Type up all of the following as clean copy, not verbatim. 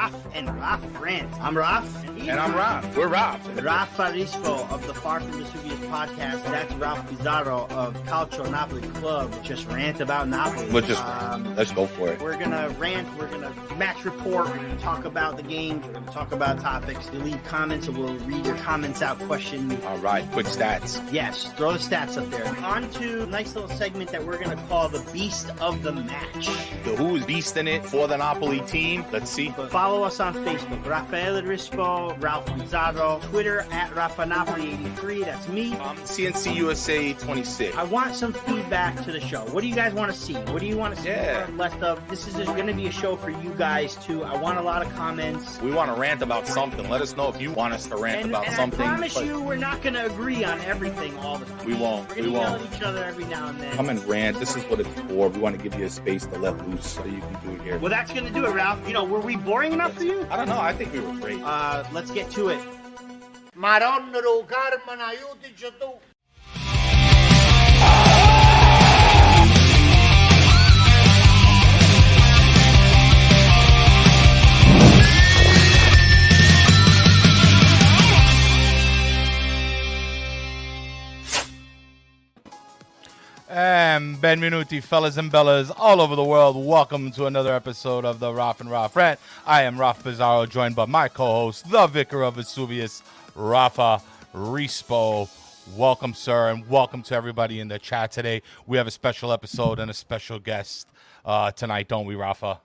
Raff and RaffB Rant. I'm Raff. And I'm Raff. We're Raff. Rafa Rispo of the Far From Vesuvius podcast. That's Ralph Pizarro of Calcio Napoli Club. Just rant about Napoli. Let's go for it. We're going to rant. We're going to match report. We're going to talk about the games. We're going to talk about topics. You leave comments and we'll read your comments out. Question. All right. Quick stats. Yes. Throw the stats up there. On to a nice little segment that we're going to call the Beast of the Match. Who is beasting it for the Napoli team? Let's see. Follow us on Facebook, Raffaele Rispo, Ralph Pizarro, Twitter at RaffaNapoli83. That's me. CNC USA 26. I want some feedback to the show. What do you guys want to see? What do you want to see more or less of? This is going to be a show for you guys too. I want a lot of comments. We want to rant about something. Let us know if you want us to rant about something. I promise you, we're not going to agree on everything all the time. We won't. We're going to yell at each other every now and then. Come and rant. This is what it's for. We want to give you a space to let loose so you can do it here. Well, that's going to do it, Ralph. Were we boring enough for you? I don't know. I think we were great. Let's get to it. Madonna do Carmen, aiutici tu. And benvenuti, fellas and bellas all over the world. Welcome to another episode of the Raff and RaffB Rant. I am Raff Pizarro, joined by my co-host, the Vicar of Vesuvius, Raffa Rispo. Welcome, sir, and welcome to everybody in the chat today. We have a special episode and a special guest tonight, don't we, Raffa?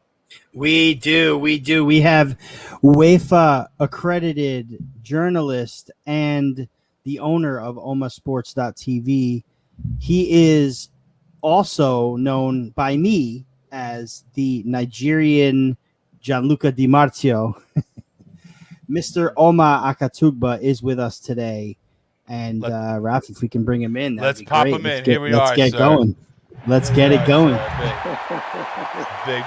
We do. We have UEFA accredited journalist and the owner of OmaSports.tv. He is also known by me as the Nigerian Gianluca Di Marzio. Mr. Oma Akatugba is with us today. And Raff, if we can bring him in, let's pop him in. Here we are. Let's get going. Let's get it going.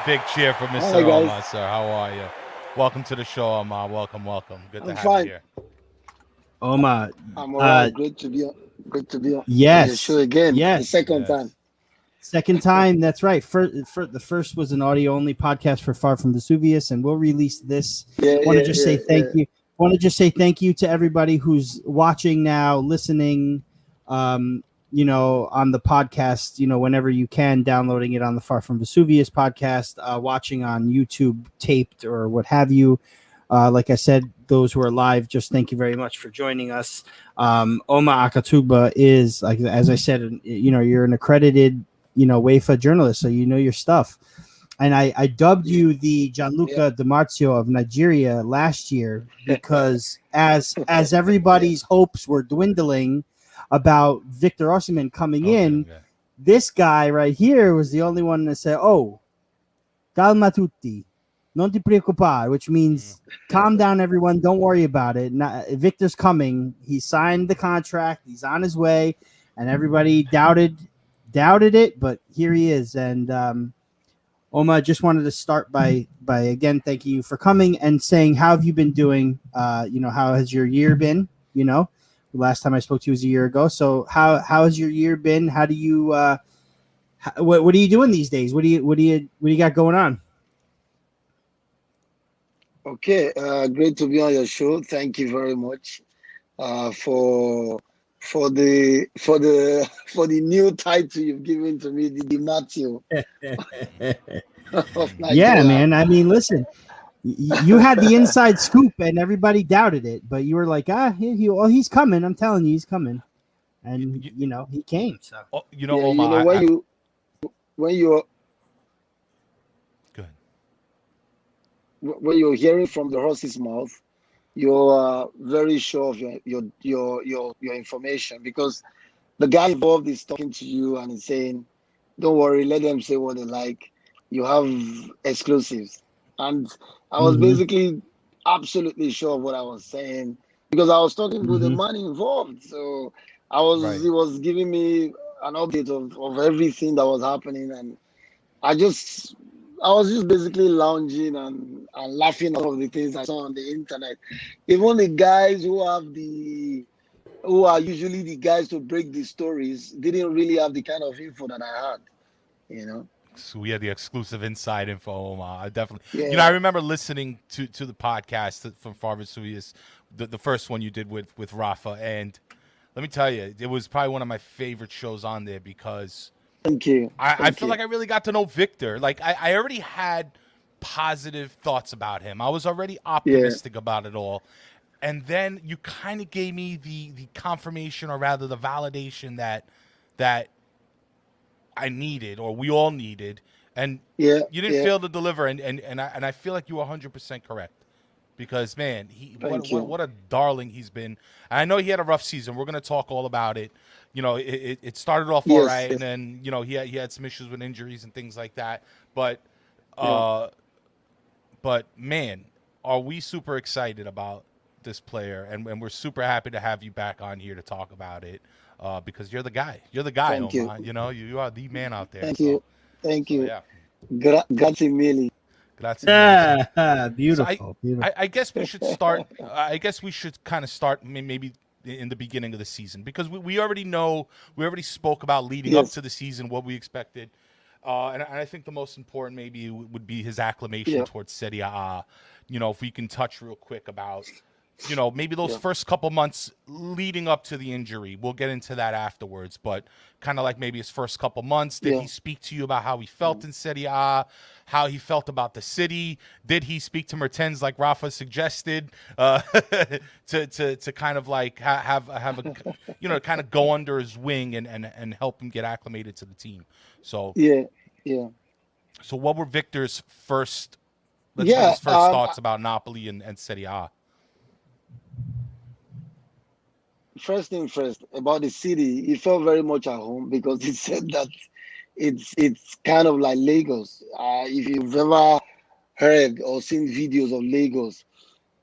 Big cheer for Mr. Oma, sir. How are you? Welcome to the show, Oma. Welcome. Good to have you here. Oma, I'm all right. Great to be on yes, the show again. Yes, the second time. Second time, that's right. The first was an audio-only podcast for Far From Vesuvius, and we'll release this. Want to just say thank you. Want to just say thank you to everybody who's watching now, listening, on the podcast, whenever you can, downloading it on the Far From Vesuvius podcast, watching on YouTube taped or what have you. Like I said, those who are live, just thank you very much for joining us. Oma Akatugba is, like, as I said, you're an accredited, UEFA journalist, so you know your stuff. And I dubbed you the Gianluca Di Marzio of Nigeria last year because as everybody's hopes were dwindling about Victor Osimhen coming in, this guy right here was the only one that said, "Oh, calma tutti. Non ti preoccupare," which means calm down, everyone. Don't worry about it. Victor's coming. He signed the contract. He's on his way, and everybody doubted it, but here he is. And Oma, just wanted to start by again thanking you for coming and saying, how have you been doing? How has your year been? Last time I spoke to you was a year ago. So how has your year been? How do you what are you doing these days? What do you got going on? Okay, great to be on your show. Thank you very much for the new title you've given to me, the Di Marzio. Yeah, man. I mean, listen, you had the inside scoop, and everybody doubted it, but you were like, he's coming. I'm telling you, he's coming, and he came. So when you're hearing from the horse's mouth, you're very sure of your information, because the guy involved is talking to you and is saying, "Don't worry, let them say what they like. You have exclusives." And I was basically absolutely sure of what I was saying, because I was talking with the man involved. So he was giving me an update of everything that was happening, and I was just basically lounging and laughing at all of the things I saw on the internet. Even the guys who are usually the guys to break the stories didn't really have the kind of info that I had, we had the exclusive inside info. Oma. I definitely, Yeah. I remember listening to the podcast from Far Vesuvius, the first one you did with RaffA, and let me tell you, it was probably one of my favorite shows on there because Thank you. I feel like I really got to know Victor. Like I already had positive thoughts about him. I was already optimistic about it all. And then you kind of gave me the confirmation, or rather the validation that I needed, or we all needed, and you didn't fail to deliver. And I feel like you were 100% correct, because man, what a darling he's been. And I know he had a rough season. We're gonna talk all about it. It started off all right, and then he had some issues with injuries and things like that. But man, are we super excited about this player, and we're super happy to have you back on here to talk about it, because you're the guy. You're the guy, Thank Oma. you. You are the man out there. Thank you. Yeah. Grazie mille. Grazie. Yeah, beautiful. So I guess we should start. I guess we should kind of start maybe in the beginning of the season, because we already know. We already spoke about leading up to the season, what we expected. And I think the most important maybe would be his acclimation towards Serie A. If we can touch real quick about, maybe those first couple months leading up to the injury. We'll get into that afterwards, but kind of like maybe his first couple months. Did he speak to you about how he felt in Serie A, how he felt about the city? Did he speak to Mertens like RaffA suggested, to kind of like have a, kind of go under his wing and help him get acclimated to the team? So So what were Victor's first? Let's get his first thoughts about Napoli and Serie A. First thing first, about the city, he felt very much at home, because he said that it's kind of like Lagos. If you've ever heard or seen videos of Lagos,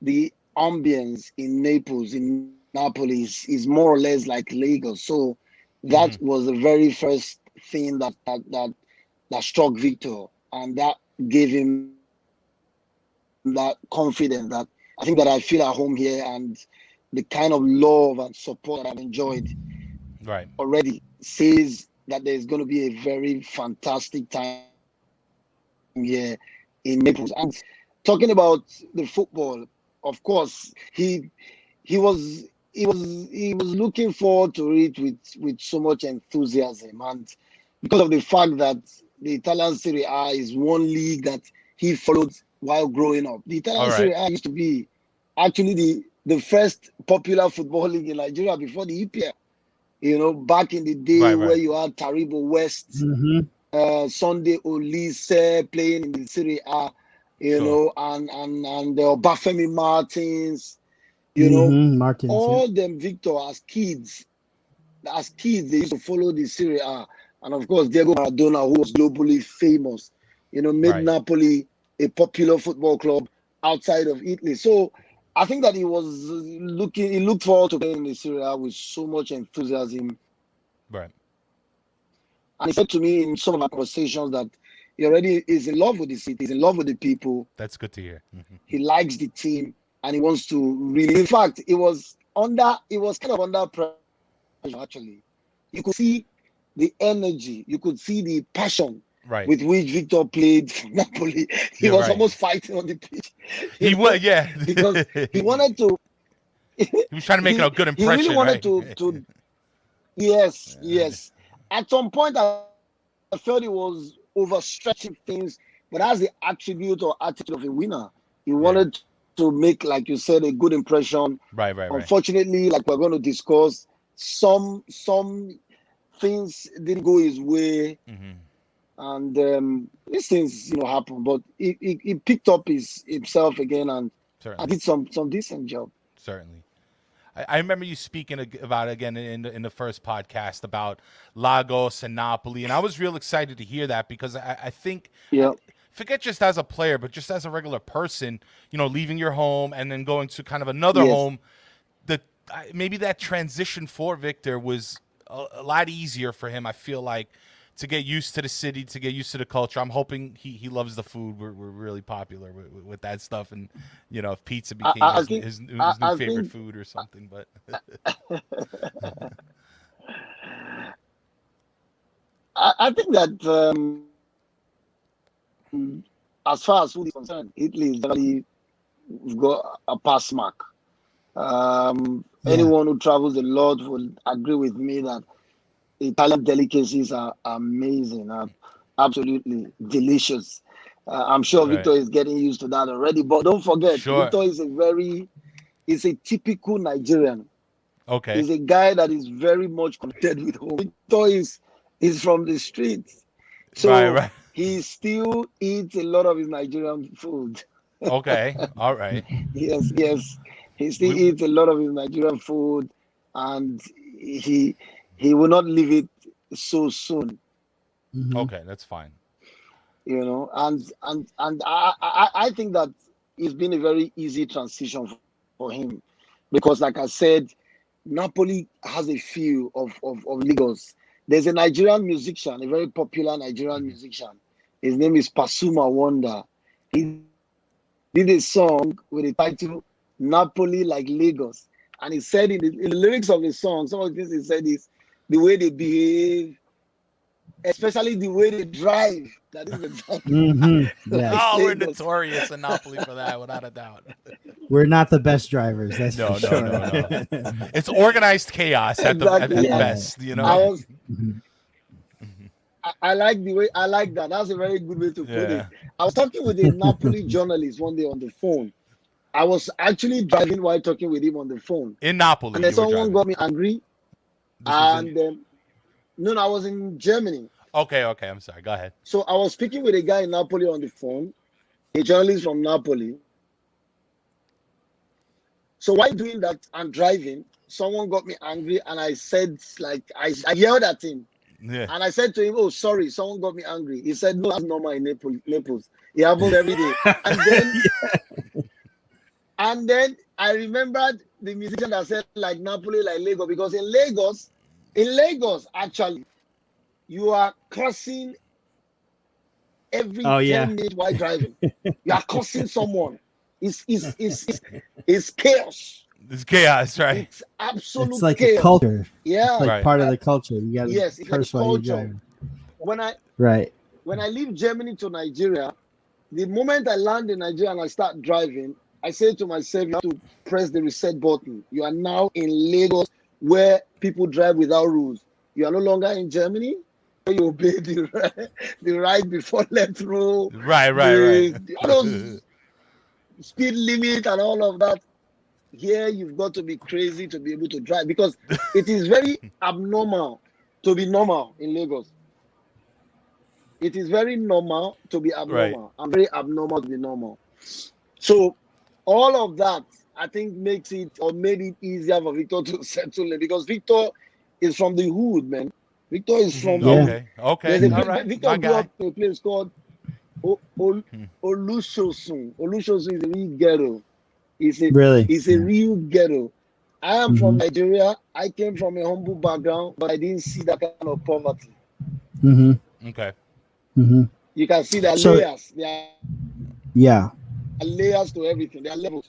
the ambience in Naples, in Napoli, is more or less like Lagos. So that was the very first thing that struck Victor, and that gave him that confidence that I think that I feel at home here, and the kind of love and support that I've enjoyed already says that there's going to be a very fantastic time here in Naples. And talking about the football, of course, he was looking forward to it with so much enthusiasm, and because of the fact that the Italian Serie A is one league that he followed while growing up. The Italian Serie A used to be actually the first popular football league in Nigeria before the EPL. Back in the day where you had Taribo West, Sunday Olise playing in the Serie A, and the Obafemi Martins, Martins, all them, Victor, as kids, they used to follow the Serie A. And of course, Diego Maradona, who was globally famous, made Napoli a popular football club outside of Italy. So I think that he looked forward to playing in the Serie A with so much enthusiasm. Right. And he said to me in some of our conversations that he already is in love with the city, he's in love with the people. That's good to hear. He likes the team, and he wants to really. In fact, it was kind of under pressure, actually. You could see the energy, you could see the passion with which Victor played for Napoli. He was almost fighting on the pitch. He was, because he wanted to. He was trying to make a good impression. He really wanted to. Yes. At some point, I felt he was overstretching things, but as the attribute or attitude of a winner, he wanted to make, like you said, a good impression. Right. Unfortunately, like we're going to discuss, some things didn't go his way, and these things happen. But he picked up himself again and did some decent job. Certainly. I remember you speaking about again in the first podcast about Lagos and Napoli, and I was real excited to hear that, because I think forget just as a player, but just as a regular person, leaving your home and then going to kind of another home, maybe that transition for Victor was a lot easier for him. I feel like, to get used to the city, to get used to the culture. I'm hoping he loves the food. We're really popular with that stuff, and if pizza became his new favorite food or something. But I think that as far as food is concerned, Italy is really got a pass mark. Anyone who travels a lot will agree with me that Italian delicacies are amazing, absolutely delicious. I'm sure Victor is getting used to that already. But don't forget, Victor is a typical Nigerian. Okay. He's a guy that is very much connected with home. Victor is from the streets. So he still eats a lot of his Nigerian food. Okay. All right. Yes. He still eats a lot of his Nigerian food, and he will not leave it so soon. Okay, that's fine. You know, and I think that it's been a very easy transition for him, because, like I said, Napoli has a feel of Lagos. There's a Nigerian musician, a very popular Nigerian musician. His name is Pasuma Wonder. He did a song with the title Napoli like Lagos. And he said in the lyrics of the song, some of the things he said is the way they behave, especially the way they drive. That is exactly. We're notorious in Napoli for that, without a doubt. We're not the best drivers. That's no. sure. It's organized chaos at best, you know. I like the way I like that. That's a very good way to put it. I was talking with a Napoli journalist one day on the phone. I was actually driving while talking with him on the phone in Napoli. And then someone got me angry. No, I was in Germany. Okay. I'm sorry. Go ahead. So I was speaking with a guy in Napoli on the phone, a journalist from Napoli. So while doing that and driving, someone got me angry, and I said, like, I yelled at him. Yeah. And I said to him, "Oh, sorry, someone got me angry." He said, "No, that's normal in Naples. It happens every day." And then I remembered the musician that said, like, Napoli, like Lagos, because in Lagos, actually, you are crossing every 10 minutes while driving. You are crossing someone. It's chaos. It's chaos, right? It's absolute chaos. It's like a culture. Yeah. It's like part of the culture. You got to it's like a culture. When I leave Germany to Nigeria, the moment I land in Nigeria and I start driving, I say to myself, you have to press the reset button. You are now in Lagos, where people drive without rules. You are no longer in Germany, where you obey the right before left rule. Right. Speed limit and all of that. Here, you've got to be crazy to be able to drive, because it is very abnormal to be normal in Lagos. It is very normal to be abnormal and very abnormal to be normal. So all of that, I think, makes it, or made it easier for Victor to settle it, because Victor is from the hood, man. Victor is from Okay. Victor grew up in a place called Olusosun. Olusosun is a real ghetto. It's a real ghetto. I am from Nigeria. I came from a humble background, but I didn't see that kind of poverty. Okay. You can see the layers. There are layers to everything. There are levels.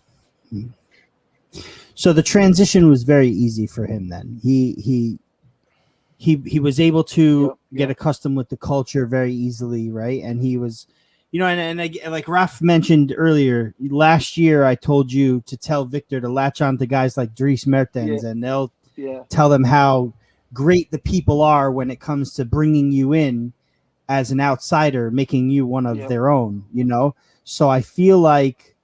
So the transition was very easy for him then. He was able to get accustomed with the culture very easily, right? And he was, and like Raff mentioned earlier, last year I told you to tell Victor to latch on to guys like Dries Mertens, and they'll tell them how great the people are when it comes to bringing you in as an outsider, making you one of their own, So I feel like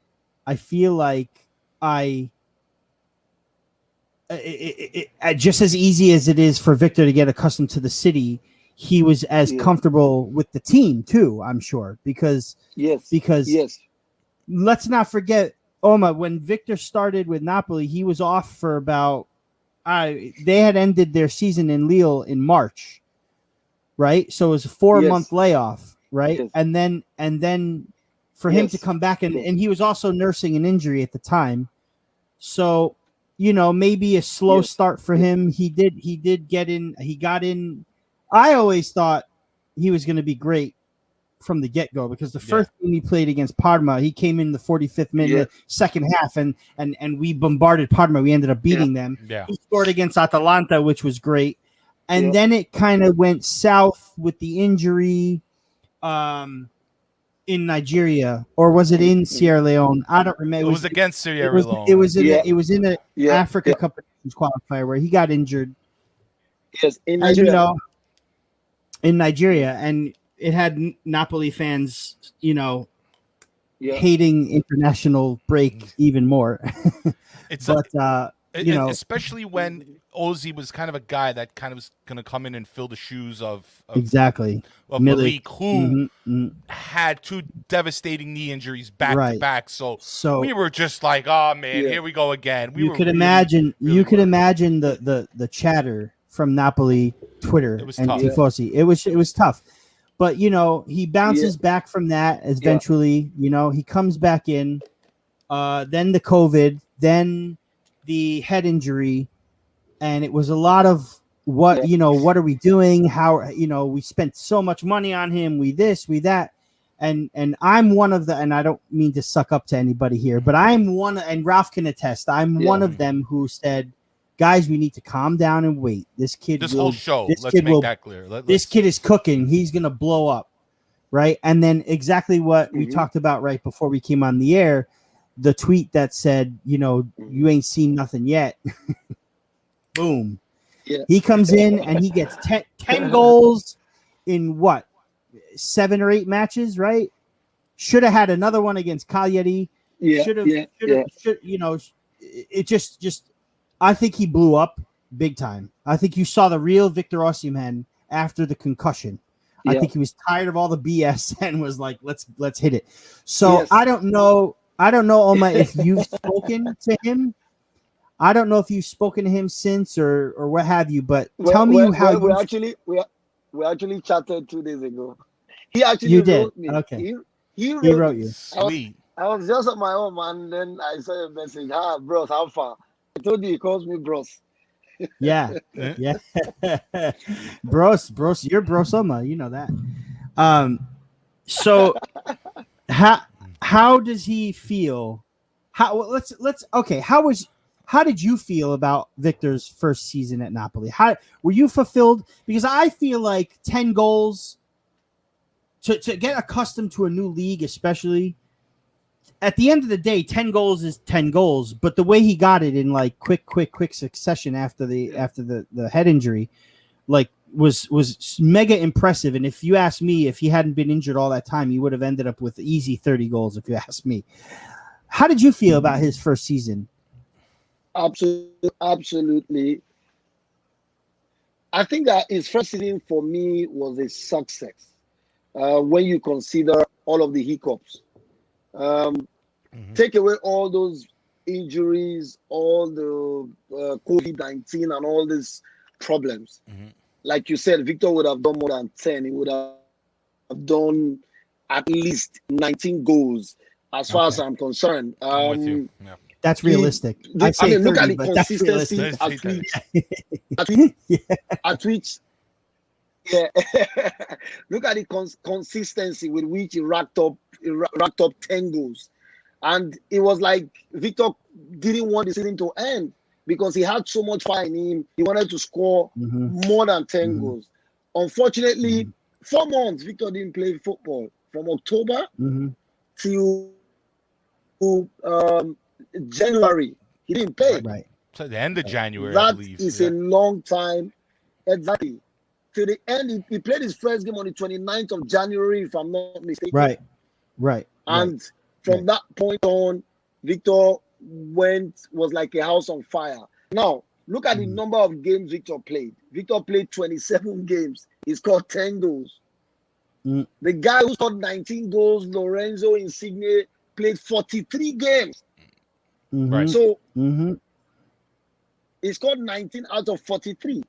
just as easy as it is for Victor to get accustomed to the city, he was as comfortable with the team too, I'm sure, because let's not forget, Oma, when Victor started with Napoli, he was off for about they had ended their season in Lille in March, right? So it was a 4-month layoff, right? And then for him to come back, and he was also nursing an injury at the time, so maybe a slow start for him. He did get in. He got in. I always thought he was going to be great from the get-go, because the first game he played against Parma, he came in the 45th minute, second half, and we bombarded Parma. We ended up beating them. He scored against Atalanta, which was great. And then it kind of went south with the injury. In in Nigeria, or was it in Sierra Leone? I don't remember. It was against Sierra Leone. It was in a Africa Cup of Nations qualifier where he got injured. Yes, in Nigeria. In Nigeria, and it had Napoli fans, hating international break even more. Especially when Ozzy was kind of a guy that kind of was going to come in and fill the shoes of Malik, who had 2 devastating knee injuries back to back. So we were just like, oh man, here we go again. You could imagine the chatter from Napoli Twitter and Tifosi. It was tough. But he bounces back from that eventually. He comes back in. Then the COVID, then the head injury, and it was a lot of what are we doing? How we spent so much money on him, we this, we that. And I'm one of the, and I don't mean to suck up to anybody here, but I'm one, and Raff can attest, I'm one of them who said, guys, we need to calm down and wait. This kid, whole show, let's make that clear. This kid is cooking. He's going to blow up. Right. And then exactly what we talked about right before we came on the air, the tweet that said, you ain't seen nothing yet. Boom. Yeah. He comes in and he gets 10 goals in 7 or 8 matches, right? Should have had another one against Cagliari. It just I think he blew up big time. I think you saw the real Victor Osimhen after the concussion. I think he was tired of all the BS and was like, let's hit it. So I don't know, Oma, if you've spoken to him. I don't know if you've spoken to him since or what have you, but tell me how we actually chatted 2 days ago. He actually wrote me. Okay. He wrote you. Sweet. I was just on my own, and then I saw a message. Bros, how far? I told you he calls me bros. Yeah. Bros, you're bros Oma, you know that. So how does he feel? How did you feel about Victor's first season at Napoli? How were you fulfilled? Because I feel like 10 goals to get accustomed to a new league, especially at the end of the day, 10 goals is 10 goals. But the way he got it in like quick succession after the head injury, was mega impressive. And if you ask me, if he hadn't been injured all that time, he would have ended up with easy 30 goals. If you ask me, how did you feel about his first season? Absolutely. I think that his first season for me was a success. When you consider all of the hiccups, take away all those injuries, all the COVID-19 and all these problems. Like you said, Victor would have done more than 10. He would have done at least 19 goals, as far as I'm concerned. I'm with you. Yeah. That's realistic. Look at the consistency at which look at the consistency with which he racked up 10 goals. And it was like Victor didn't want the season to end because he had so much fire in him. He wanted to score more than 10 goals. Unfortunately, 4 months Victor didn't play football from October till January. He didn't play. Right. So the end of January, that I believe. Is a long time. Exactly. To the end, he played his first game on the 29th of January, if I'm not mistaken. Right. And from that point on, Victor was like a house on fire. Now, look at the number of games Victor played. Victor played 27 games. He scored 10 goals. The guy who scored 19 goals, Lorenzo Insigne, played 43 games. Right. So he scored 19 out of 43.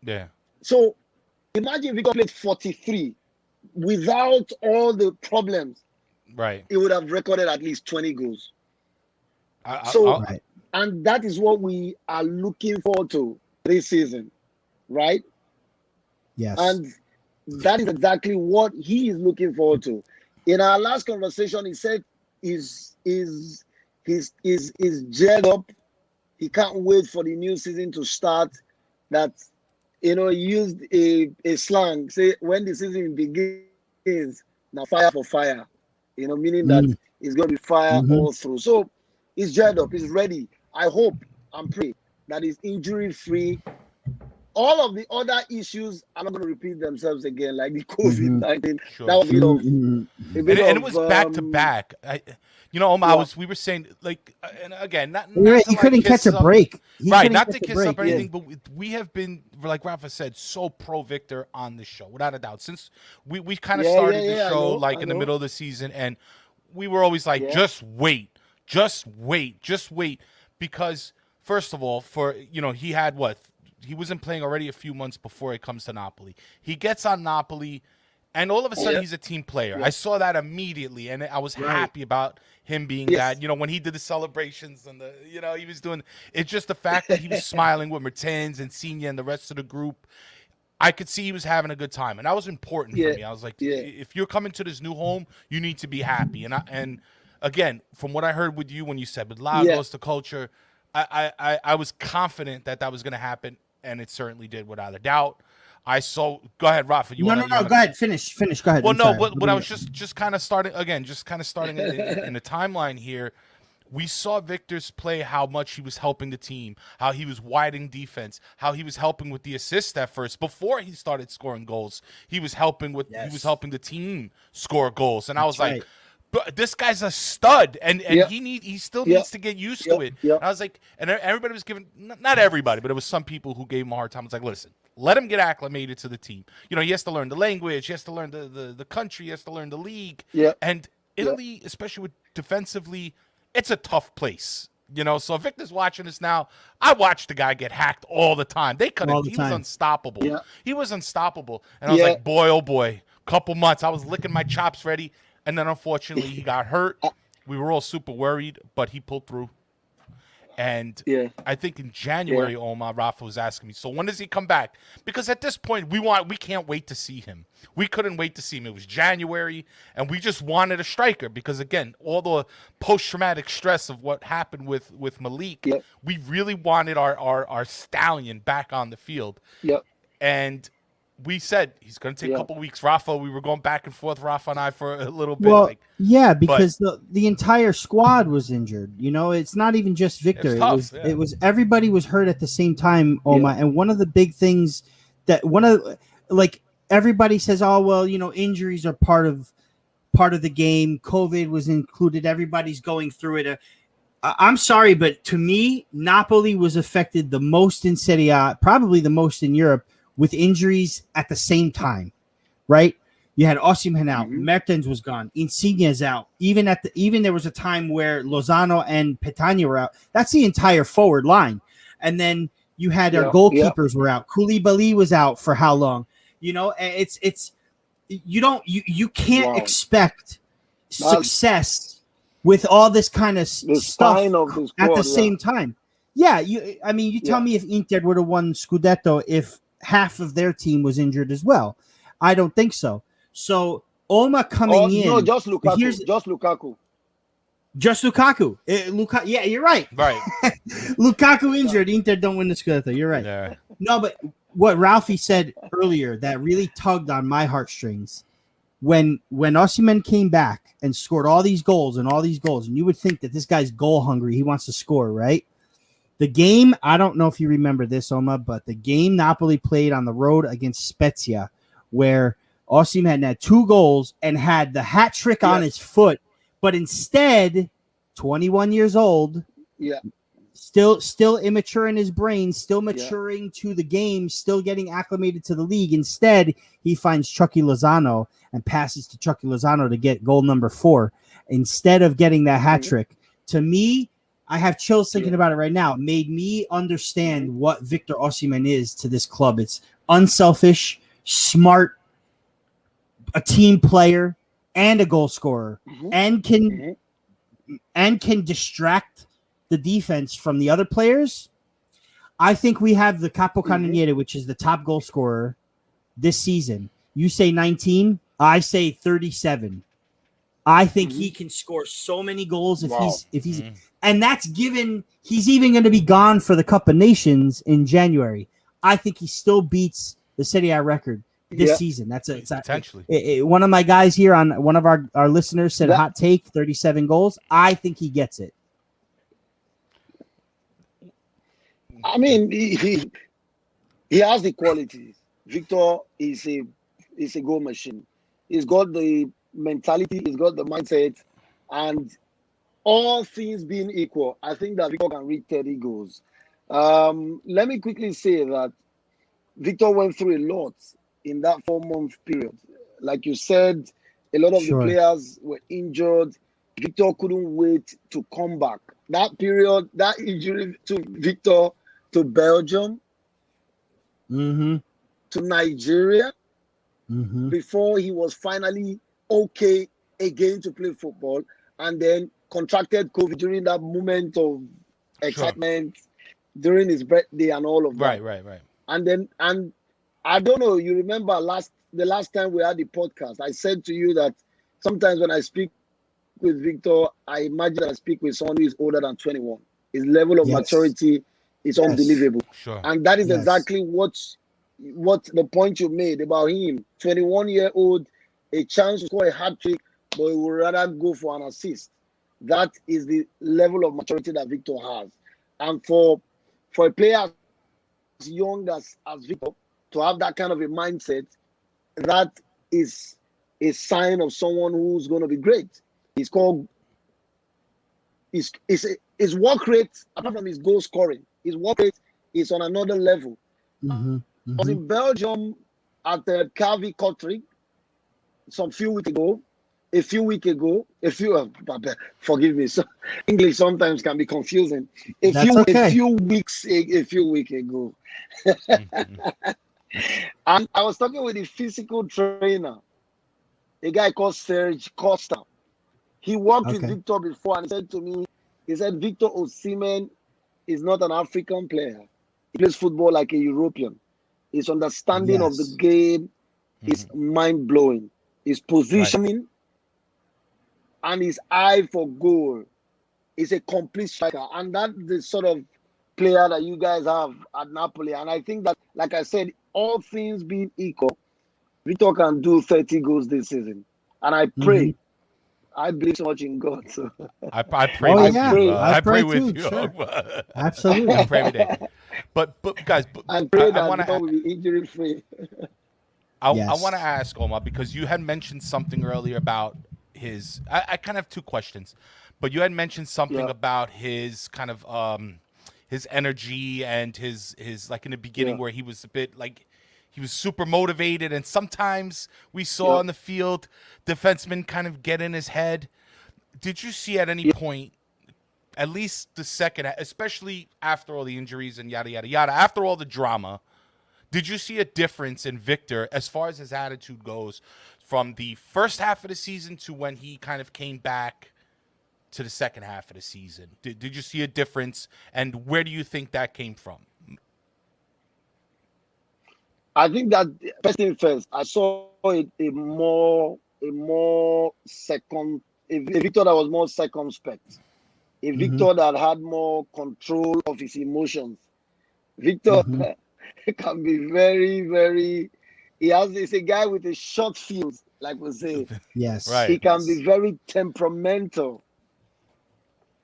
Yeah. So imagine Victor played 43 without all the problems. Right. He would have recorded at least 20 goals. And that is what we are looking forward to this season, right? Yes. And that is exactly what he is looking forward to. In our last conversation, he said he's geared up. He can't wait for the new season to start. That, he used a slang, say when the season begins, now fire for fire. meaning that he's going to be fire all through. So he's geared up, he's ready. I hope and pray that he's injury-free. All of the other issues are not going to repeat themselves again, like the COVID-19. Sure. That was and it was back to back. Oma, we were saying, like, and again, not he couldn't catch a break. Not to kiss up or anything, but we have been, like Rafa said, so pro Victor on the show, without a doubt. Since we kind of started the show in the middle of the season, and we were always like, just wait, because first of all, he had he wasn't playing already a few months before it comes to Napoli. He gets on Napoli, and all of a sudden he's a team player. I saw that immediately, and I was happy about him being that. When he did the celebrations and he was doing. It's just the fact that he was smiling with Mertens and Senior and the rest of the group. I could see he was having a good time, and that was important for me. I was like, if you're coming to this new home, you need to be happy. And again, from what I heard with you when you said with Lagos, the culture, I was confident that was going to happen. And it certainly did, without a doubt. Go ahead, Rafa. Go ahead. Finish. Go ahead. Well, but I was just kind of starting in the timeline here. We saw Victor's play, how much he was helping the team, how he was widening defense, how he was helping with the assists at first. Before he started scoring goals, he was helping the team score goals. And I was like, but this guy's a stud, and he still needs to get used to it. And I was like, and everybody was giving, not everybody, but it was some people who gave him a hard time. I was like, listen, let him get acclimated to the team. He has to learn the language, he has to learn the country, he has to learn the league. And Italy, especially with defensively, it's a tough place. So if Victor's watching this now, I watched the guy get hacked all the time. He was unstoppable. He was unstoppable. And I was like, boy, oh boy, couple months, I was licking my chops ready. And then, unfortunately, he got hurt. We were all super worried, but he pulled through. And I think in January, Oma, Rafa was asking me, so when does he come back? Because at this point, we can't wait to see him. We couldn't wait to see him. It was January, and we just wanted a striker because, again, all the post-traumatic stress of what happened with Malik, we really wanted our stallion back on the field. And we said he's going to take a couple weeks. Rafa, we were going back and forth, Rafa and I, for a little bit. Well, because the entire squad was injured. It's not even just Victor. It was everybody was hurt at the same time, Oma. And one of the big things that everybody says, oh well, injuries are part of the game. COVID was included. Everybody's going through it. I'm sorry, but to me, Napoli was affected the most in Serie A, probably the most in Europe, with injuries at the same time, right? You had Osimhen out, Mertens was gone, Insigne's out. Even there was a time where Lozano and Petagna were out. That's the entire forward line. And then you had our goalkeepers were out. Koulibaly was out for how long? You can't expect success with all this kind of stuff at the same time. You tell me if Inter would have won Scudetto if half of their team was injured as well. I don't think so. So Oma coming in. No, just Lukaku. Just Lukaku. Yeah, you're right. Right. Lukaku injured. Inter don't win the Scudetto. You're right. Yeah. No, but what Ralphie said earlier that really tugged on my heartstrings when Osimhen came back and scored all these goals, and you would think that this guy's goal hungry. He wants to score, right? The game, I don't know if you remember this, Oma, but the game Napoli played on the road against Spezia, where Osimhen had 2 goals and had the hat trick on his foot, but instead, 21 years old, still immature in his brain, still maturing to the game, still getting acclimated to the league. Instead, he finds Chucky Lozano and passes to Chucky Lozano to get goal number 4 instead of getting that hat trick. To me, I have chills thinking about it right now. It made me understand what Victor Osimhen is to this club. It's unselfish, smart, a team player, and a goal scorer, and can distract the defense from the other players. I think we have the Capocannoniere, which is the top goal scorer this season. You say 19, I say 37. I think he can score so many goals if he's and that's given he's even going to be gone for the Cup of Nations in January. I think he still beats the Serie A record this season. That's potentially. One of my guys here on one of our listeners said hot take 37 goals. I think he gets it. I mean, he has the qualities. Victor is a goal machine. He's got the mentality, he's got the mindset, and all things being equal, I think that Victor can reach 30 goals. Let me quickly say that Victor went through a lot in that 4-month period. Like you said, a lot of the players were injured. Victor couldn't wait to come back. That period, that injury to Victor to Belgium, to Nigeria, before he was finally okay again to play football, and then contracted COVID during that moment of excitement during his birthday and all of that. Right. And I don't know, you remember the last time we had the podcast, I said to you that sometimes when I speak with Victor, I imagine I speak with someone who is older than 21. His level of maturity is unbelievable. Sure. And that is exactly what the point you made about him. 21-year-old, a chance to score a hat trick, but he would rather go for an assist. That is the level of maturity that Victor has. And for a player as young as Victor to have that kind of a mindset, that is a sign of someone who's going to be great. His work rate, apart from his goal scoring, his work rate is on another level. I was in Belgium at the Calvi Kotrick a few weeks ago. Forgive me. So English sometimes can be confusing. A few weeks ago. And I was talking with a physical trainer, a guy called Serge Costa. He worked with Victor before, and he said to me, Victor Osimhen is not an African player. He plays football like a European. His understanding of the game is mind-blowing. His positioning and his eye for goal is a complete striker. And that's the sort of player that you guys have at Napoli. And I think that, like I said, all things being equal, Victor can do 30 goals this season. And I pray. I believe so much in God. So. I pray with you. I pray with you. Sure. Absolutely. I pray every day. But guys, I pray that Victor will be injury free. I want to ask Oma, because you had mentioned something earlier about his. I kind of have two questions, but you had mentioned something about his kind of his energy and his like in the beginning where he was a bit like he was super motivated, and sometimes we saw on the field defensemen kind of get in his head. Did you see at any point, at least the second, especially after all the injuries and yada yada yada, after all the drama? Did you see a difference in Victor as far as his attitude goes from the first half of the season to when he kind of came back to the second half of the season? Did you see a difference, and where do you think that came from? I think that first thing first, I saw a Victor that was more circumspect, a Victor that had more control of his emotions. Victor can be very, very. He's a guy with a short fuse, like we say. Yes, right. He can be very temperamental,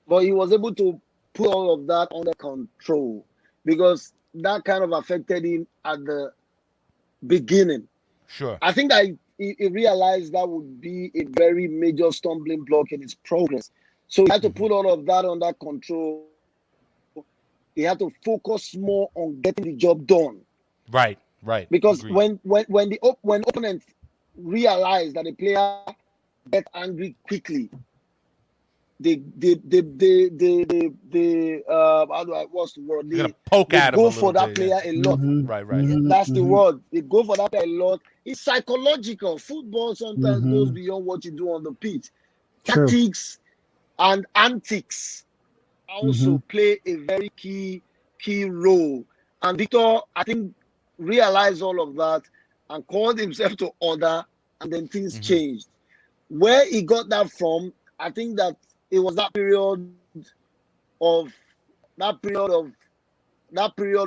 but he was able to put all of that under control because that kind of affected him at the beginning. Sure. I think that he realized that would be a very major stumbling block in his progress. So he had to put all of that under control. He had to focus more on getting the job done. Right. Because Agreed. when opponents realize that a player gets angry quickly, they what's the word? They poke at him. Go for that player a lot. Right. That's the word. They go for that player a lot. It's psychological. Football sometimes goes beyond what you do on the pitch. Tactics and antics also play a very key role. And Victor, I think, realized all of that and called himself to order, and then things changed. Where he got that from, I think that it was that period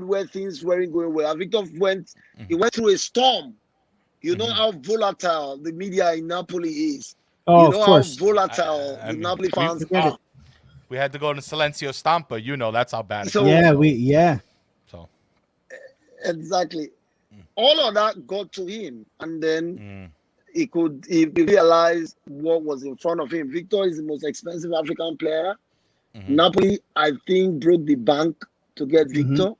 where things weren't going well. Victor went through a storm You know how volatile the media in Napoli is. Oh, You of know how course. volatile I the mean, Napoli fans Forget are. it. We had to go to Silencio Stampa. You know, that's how bad it So got. So exactly, all of that got to him, and then mm, he realized what was in front of him. Victor is the most expensive African player. Napoli, I think, broke the bank to get Victor.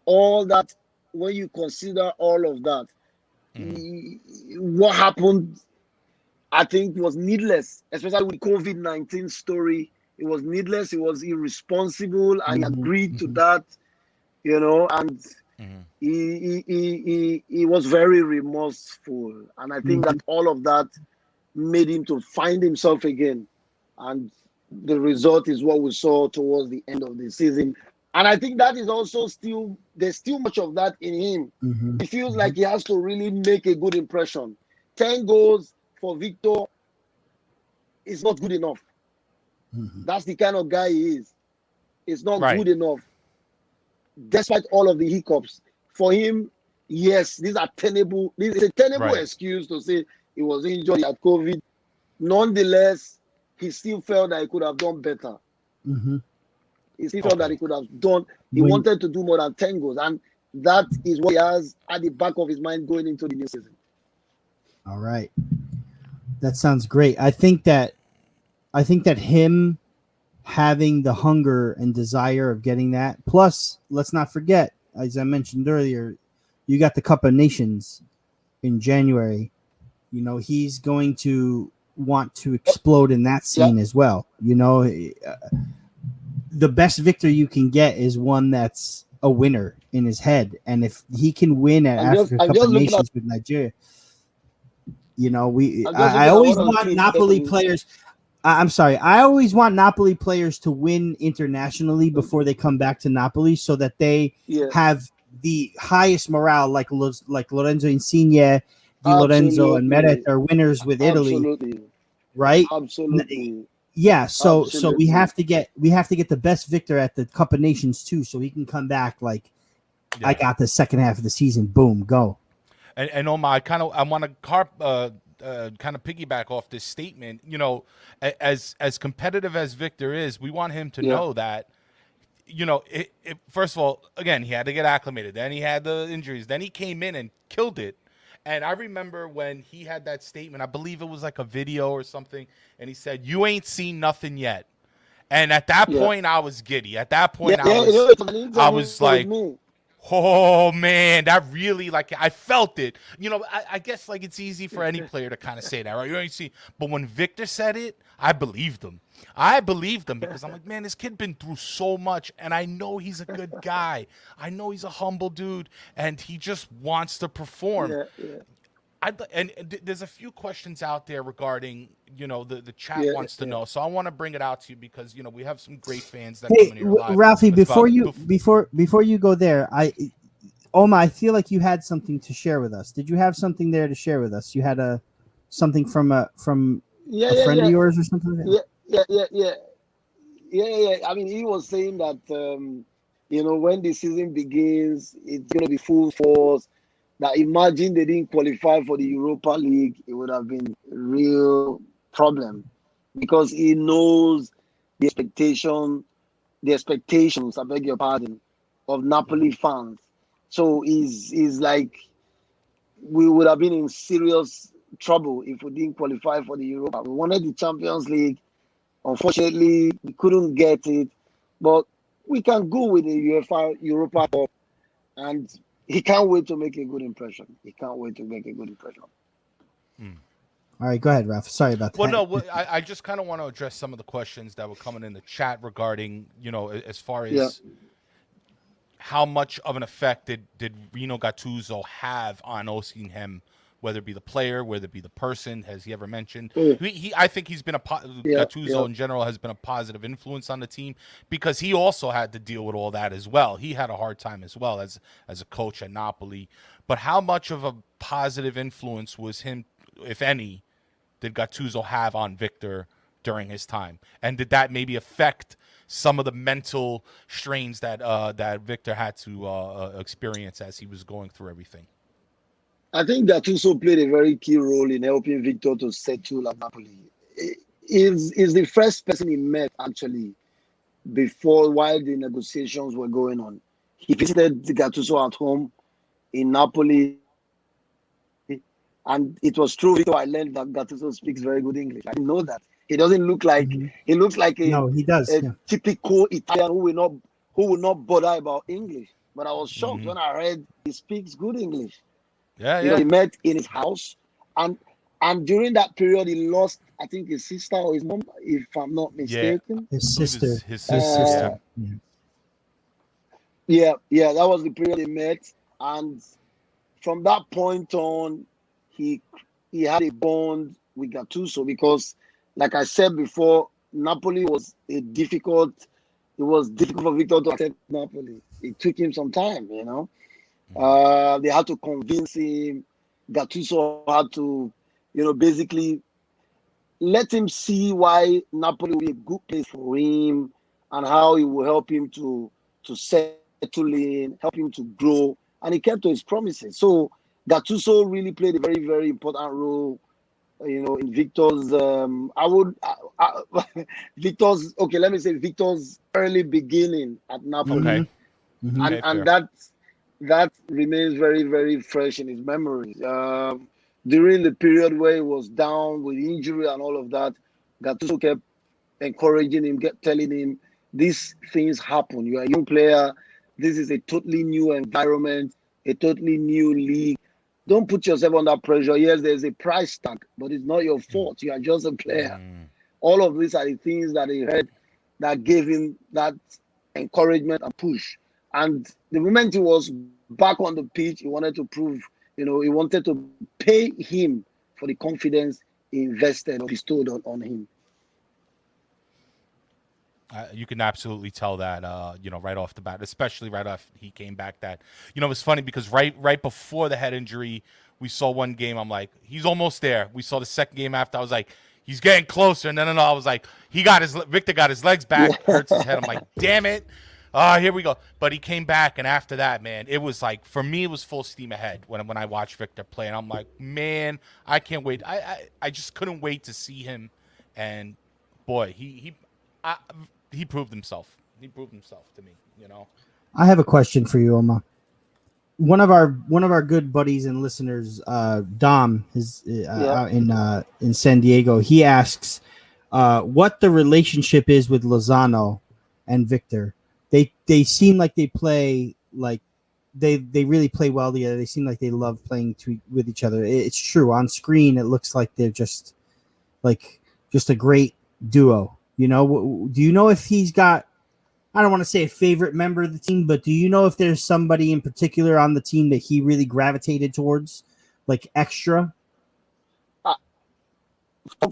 All that, when you consider all of that, what happened, I think, was needless, especially with COVID-19 story. It was needless. It was irresponsible, and he agreed to that, and he was very remorseful. And I think that all of that made him to find himself again. And the result is what we saw towards the end of the season. And I think that is also there's still much of that in him. He feels like he has to really make a good impression. 10 goals for Victor is not good enough. That's the kind of guy he is. It's not good enough. Despite all of the hiccups. For him, yes, these are tenable. This is a tenable excuse to say he was injured, he had COVID. Nonetheless, he still felt that he could have done better. He still felt that he could have done. He wanted to do more than 10 goals. And that is what he has at the back of his mind going into the new season. All right. That sounds great. I think that him having the hunger and desire of getting that, plus let's not forget, as I mentioned earlier, you got the Cup of Nations in January. He's going to want to explode in that scene as well. The best Victor you can get is one that's a winner in his head, and if he can win at Africa Cup of Nations with Nigeria, I always want Napoli players. I'm sorry. I always want Napoli players to win internationally before they come back to Napoli, so that they have the highest morale, like Lorenzo Insigne, Di Lorenzo, and Meret are winners with Italy, right? Absolutely. Yeah. So we have to get the best Victor at the Cup of Nations too, so he can come back like I got the second half of the season. Boom, go. And Oma, I want to kind of piggyback off this statement. As competitive as Victor is, we want him to know that, first of all, again, he had to get acclimated. Then he had the injuries. Then he came in and killed it. And I remember when he had that statement, I believe it was like a video or something, and he said, "You ain't seen nothing yet." And at that point, I was giddy. At that point, I was like, oh man, that really, like, I felt it. I guess like it's easy for any player to kind of say that, right? You ain't see, but when Victor said it, I believed him. Because I'm like, man, this kid been through so much, and I know he's a good guy. I know he's a humble dude, and he just wants to perform. There's a few questions out there regarding, the chat wants to know. So I want to bring it out to you because, we have some great fans that come in here live. Raffi, before you go there, Oma, I feel like you had something to share with us. Did you have something there to share with us? You had something from a friend of yours or something like that? Yeah. I mean, he was saying that, when the season begins, it's going to be full force. That imagine they didn't qualify for the Europa League, it would have been a real problem because he knows the expectations, I beg your pardon, of Napoli fans. So he's like, we would have been in serious trouble if we didn't qualify for the Europa. We wanted the Champions League. Unfortunately, we couldn't get it, but we can go with the UEFA Europa Cup, and he can't wait to make a good impression. All right, go ahead, Raff. Sorry about that. Well, no, I just kind of want to address some of the questions that were coming in the chat regarding, as far as how much of an effect did Rino Gattuso have on Osimhen, whether it be the player, whether it be the person, has he ever mentioned? I think he's been Gattuso in general has been a positive influence on the team because he also had to deal with all that as well. He had a hard time as well as a coach at Napoli. But how much of a positive influence was him, if any, did Gattuso have on Victor during his time? And did that maybe affect some of the mental strains that Victor had to experience as he was going through everything? I think Gattuso played a very key role in helping Victor to settle at Napoli. Is the first person he met actually while the negotiations were going on. He visited Gattuso at home in Napoli, and it was through Victor I learned that Gattuso speaks very good English. I didn't know that. He doesn't look like he looks like he does. A typical Italian who will not bother about English. But I was shocked when I read he speaks good English. Yeah. He met in his house, and during that period he lost, I think, his sister or his mom, if I'm not mistaken. His sister. His sister. Yeah, that was the period they met, and from that point on, he had a bond with Gattuso because, like I said before, Napoli was difficult. It was difficult for Victor to accept Napoli. It took him some time, They had to convince him. Gattuso had to, basically let him see why Napoli will be a good place for him and how it will help him to settle in, help him to grow. And he kept to his promises. So Gattuso really played a very, very important role, in Victor's, Victor's early beginning at Napoli. Okay. And that remains very, very fresh in his memories. During the period where he was down with injury and all of that, Gattuso kept encouraging him, kept telling him, these things happen. You are a young player. This is a totally new environment, a totally new league. Don't put yourself under pressure. Yes, there's a price tag, but it's not your fault. You are just a player. All of these are the things that he heard that gave him that encouragement and push. And the moment he was back on the pitch, he wanted to prove, he wanted to pay him for the confidence he invested or bestowed on him. You can absolutely tell that, right off the bat, especially right off he came back. That, it's funny because right before the head injury, we saw one game. I'm like, he's almost there. We saw the second game after. I was like, he's getting closer. And then I was like, Victor got his legs back, hurts his head. I'm like, damn it. Here we go. But he came back, and after that, man, it was like, for me, it was full steam ahead when I watched Victor play. And I'm like, man, I can't wait. I just couldn't wait to see him. And boy, he proved himself. He proved himself to me, I have a question for you, Oma. One of our good buddies and listeners, Dom, out in San Diego, he asks what the relationship is with Lozano and Victor. They seem like they play like they really play well together. They seem like they love playing with each other. It's true. On screen, it looks like they're just a great duo. Do you know if he's got, I don't want to say a favorite member of the team, but do you know if there's somebody in particular on the team that he really gravitated towards, like extra?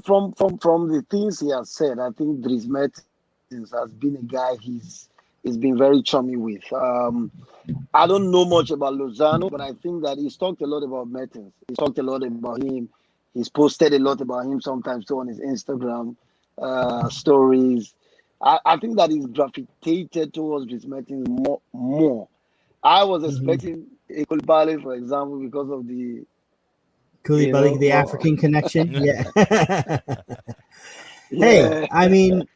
From the things he has said, I think Dries Mertens has been a guy he's been very chummy with. I don't know much about Lozano, but I think that he's talked a lot about Mertens. He's talked a lot about him. He's posted a lot about him sometimes too on his Instagram stories. I think that he's gravitated towards Dries Mertens more. I was expecting a Koulibaly, for example, because of the Koulibaly, the African connection. Yeah. Hey, I mean,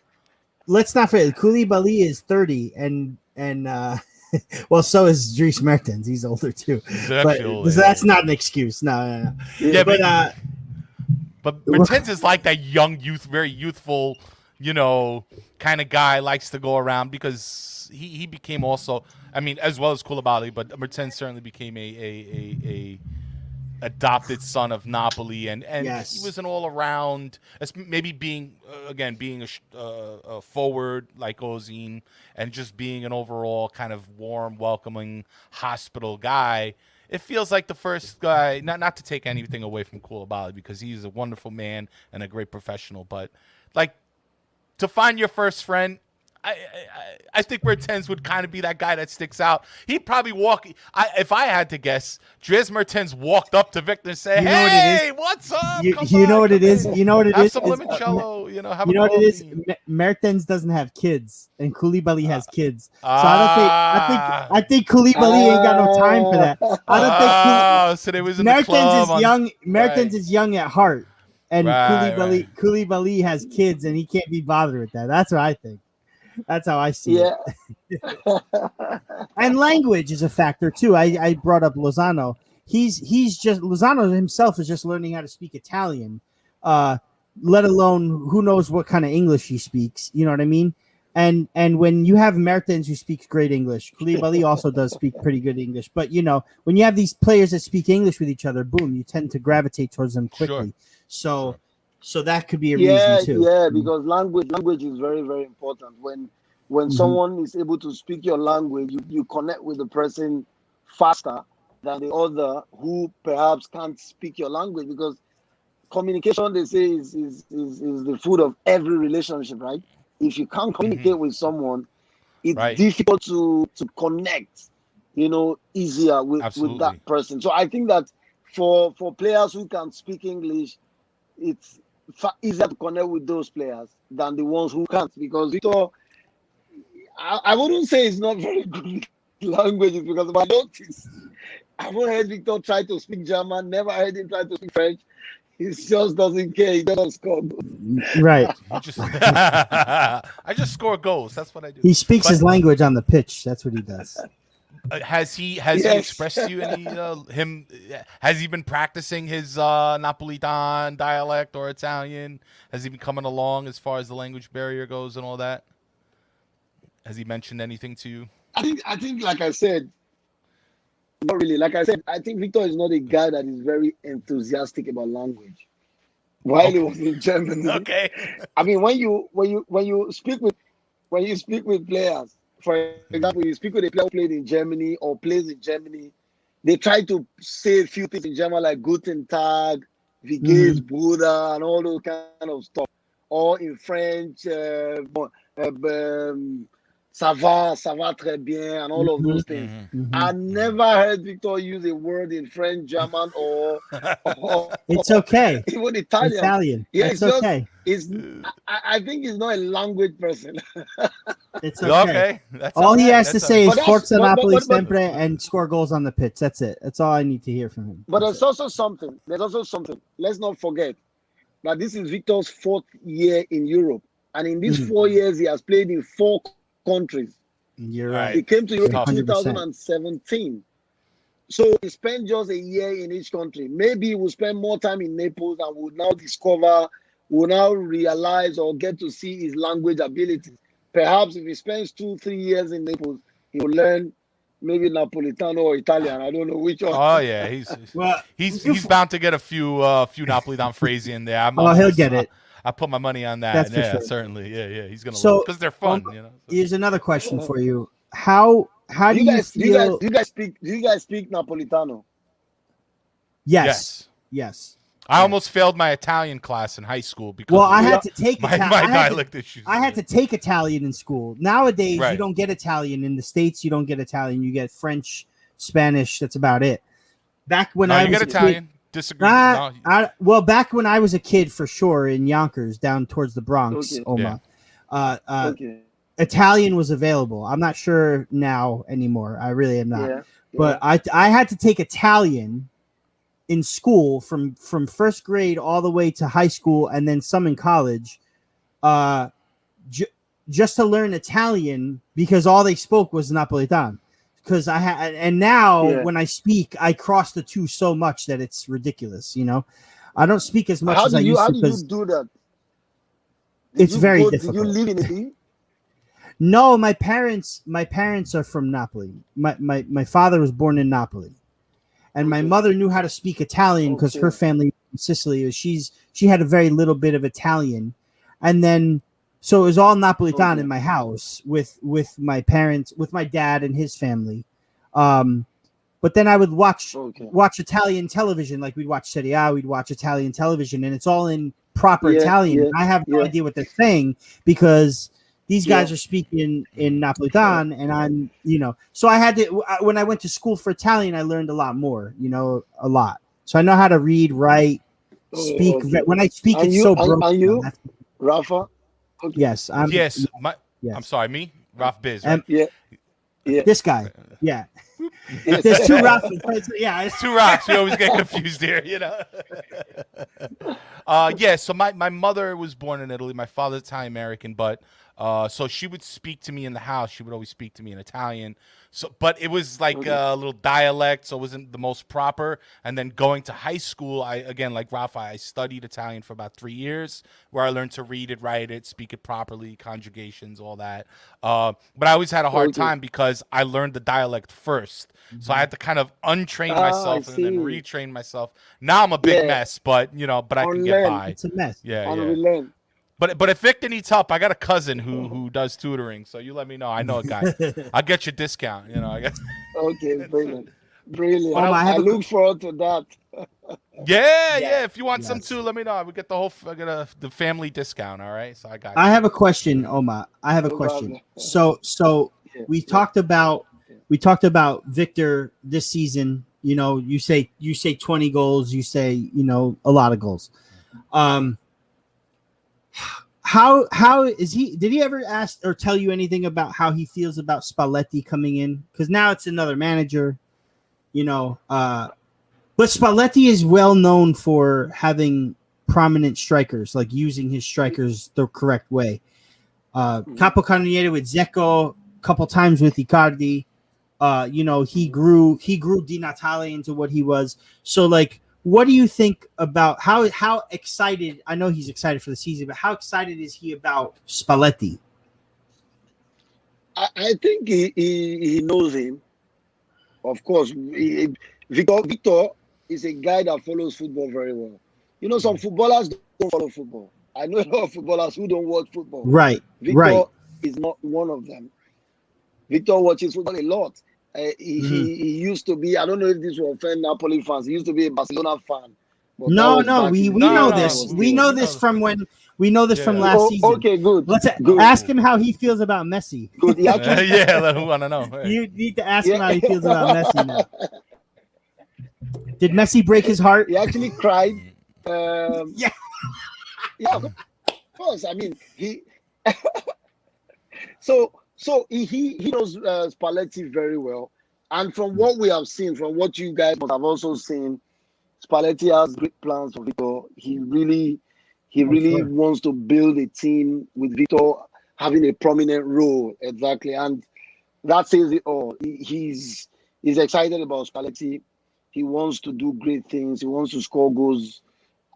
let's not forget, Koulibaly is 30, and well, so is Dries Mertens. He's older too. But that's not an excuse. No. Yeah, but Mertens is like that young youth, very youthful, kind of guy, likes to go around because he became also, I mean, as well as Koulibaly, but Mertens certainly became a adopted son of Napoli, and yes. He was an all around, maybe being a forward like Ozil, and just being an overall kind of warm, welcoming, hospital guy. It feels like the first guy, not to take anything away from Koulibaly because he's a wonderful man and a great professional, but like to find your first friend, I think Mertens would kind of be that guy that sticks out. He'd probably walk. If I had to guess, Dries Mertens walked up to Victor and say, "Hey, what's up? You know what it is? You know what it is? Have some limoncello. Have you know what it is? coffee." Mertens doesn't have kids, and Koulibaly has kids. So I think Koulibaly ain't got no time for that. I don't think so they was in the club Mertens is young at heart, and Right. Koulibaly has kids, and he can't be bothered with that. That's what I think. That's how I see it. And language is a factor too. I brought up Lozano. Lozano himself is just learning how to speak Italian, let alone who knows what kind of English he speaks. You know what I mean? And when you have Mertens who speaks great English, Koulibaly also does speak pretty good English. But when you have these players that speak English with each other, boom, you tend to gravitate towards them quickly. Sure. So that could be a reason too. Yeah, because language is very, very important. When someone is able to speak your language, you connect with the person faster than the other who perhaps can't speak your language, because communication, they say, is the food of every relationship, right? If you can't communicate with someone, it's difficult to connect, easier with that person. So I think that for players who can speak English, it's easier to connect with those players than the ones who can't, because Victor, I wouldn't say it's not very good languages, because I haven't heard Victor try to speak German, never heard him try to speak French. He just doesn't care. He doesn't score goals. Right. I just score goals. That's what I do. He speaks his language on the pitch. That's what he does. Has he expressed to you any has he been practicing his Napolitan dialect or Italian? Has he been coming along as far as the language barrier goes and all that? Has he mentioned anything to you? I think like I said, not really. Like I said, I think Victor is not a guy that is very enthusiastic about language. While he was in Germany. Okay. I mean, when you speak with players, for example, you speak with a player who played in Germany or plays in Germany, they try to say a few things in German like Guten Tag, Wie geht's, Bruder, and all those kind of stuff. Or in French, ça va très bien, and all of those things. I never heard Victor use a word in French, German, or it's okay. Even Italian. Yeah, it's okay. I think he's not a language person. It's okay. All he has to say is Forza Napoli sempre and score goals on the pitch. That's it. That's all I need to hear from him. But there's also something. Let's not forget that this is Victor's 4th year in Europe. And in these 4 years, he has played in 4 countries. You're right. He came to Europe in 100%. 2017. So he spent just a year in each country. Maybe he will spend more time in Naples and will now realize or get to see his language abilities. Perhaps if he spends 2-3 years in Naples, he will learn maybe Napolitano or Italian. I don't know which one. Oh yeah, he's bound to get a few Napolitan phrases in there. He'll get it. I put my money on that. That's for sure. Certainly. Yeah, he's gonna love because they're fun. Here's another question for you. How do you feel? Do you guys speak Napolitano? Yes. I almost failed my Italian class in high school because I had to take my dialect issues. I had to take Italian in school. Nowadays, you don't get Italian in the States. You don't get Italian. You get French, Spanish. That's about it. Back when I was get Italian. Disagree. Back when I was a kid, for sure, in Yonkers, down towards the Bronx, Oma, Italian was available. I'm not sure now anymore. I really am not. But I had to take Italian in school from first grade all the way to high school, and then some in college, just to learn Italian, because all they spoke was Napolitan. Because when I speak, I cross the two so much that it's ridiculous. I don't speak as much as I used to. How do you do that? It's very difficult. Did you live in Italy? No, my parents are from Napoli. My father was born in Napoli, and my mother knew how to speak Italian because her family in Sicily. She had a very little bit of Italian, and then. So it was all Napolitan in my house with my parents, with my dad and his family. But then I would watch Italian television, like we'd watch Serie A, we'd watch Italian television, and it's all in proper Italian. I have no idea what they're saying because the these guys are speaking in Napolitan, and I'm, so I had to, when I went to school for Italian, I learned a lot more, a lot. So I know how to read, write, speak. Okay. When I speak, And it's you, so and, broken. and you, Raffa? Okay. Yes. Yes. Yes. I'm sorry, me? Raff Biz, right? Yeah. This guy. Yeah. Yes. There's two Raff. Yeah. It's two Raffs. We always get confused here, Yeah, so my mother was born in Italy. My father's Italian-American, but so she would speak to me in the house. She would always speak to me in Italian. So, but it was like a little dialect, so it wasn't the most proper. And then going to high school, like Rafa, I studied Italian for about 3 years, where I learned to read it, write it, speak it properly, conjugations, all that. But I always had a hard time because I learned the dialect first. So I had to kind of untrain myself and then retrain myself. Now I'm a big mess, but I can get by. It's a mess. Yeah. But if Victor needs help, I got a cousin who does tutoring. So you let me know. I know a guy. I'll get you a discount. Okay, brilliant. I look forward to that. Yeah. If you want some too, let me know. We get the family discount. All right. So I got. I have a question, Oma. I have a question. So we talked about Victor this season. You say 20 goals. You say a lot of goals. How is he? Did he ever ask or tell you anything about how he feels about Spalletti coming in? Because now it's another manager, but Spalletti is well known for having prominent strikers, like using his strikers the correct way. Capocannoniere with Dzeko, a couple times with Icardi. He grew Di Natale into what he was. So what do you think about how excited? I know he's excited for the season, but how excited is he about Spalletti? I think he knows him. Of course, Victor is a guy that follows football very well. Some footballers don't follow football. I know a lot of footballers who don't watch football. Right. Victor is not one of them. Victor watches football a lot. He used to be, I don't know if this will offend Napoli fans, he used to be a Barcelona fan. No, we know this. We know this from last season. Okay, good. Let's ask him how he feels about Messi. Good. Let him want to know. Hey. You need to ask him how he feels about Messi now. Did Messi break his heart? He actually cried. Yeah, of course. I mean, he. So he knows Spalletti very well, and from what we have seen, from what you guys must have also seen, Spalletti has great plans for Victor. He really wants to build a team with Victor having a prominent role, exactly, and that says it all. He's excited about Spalletti. He wants to do great things. He wants to score goals.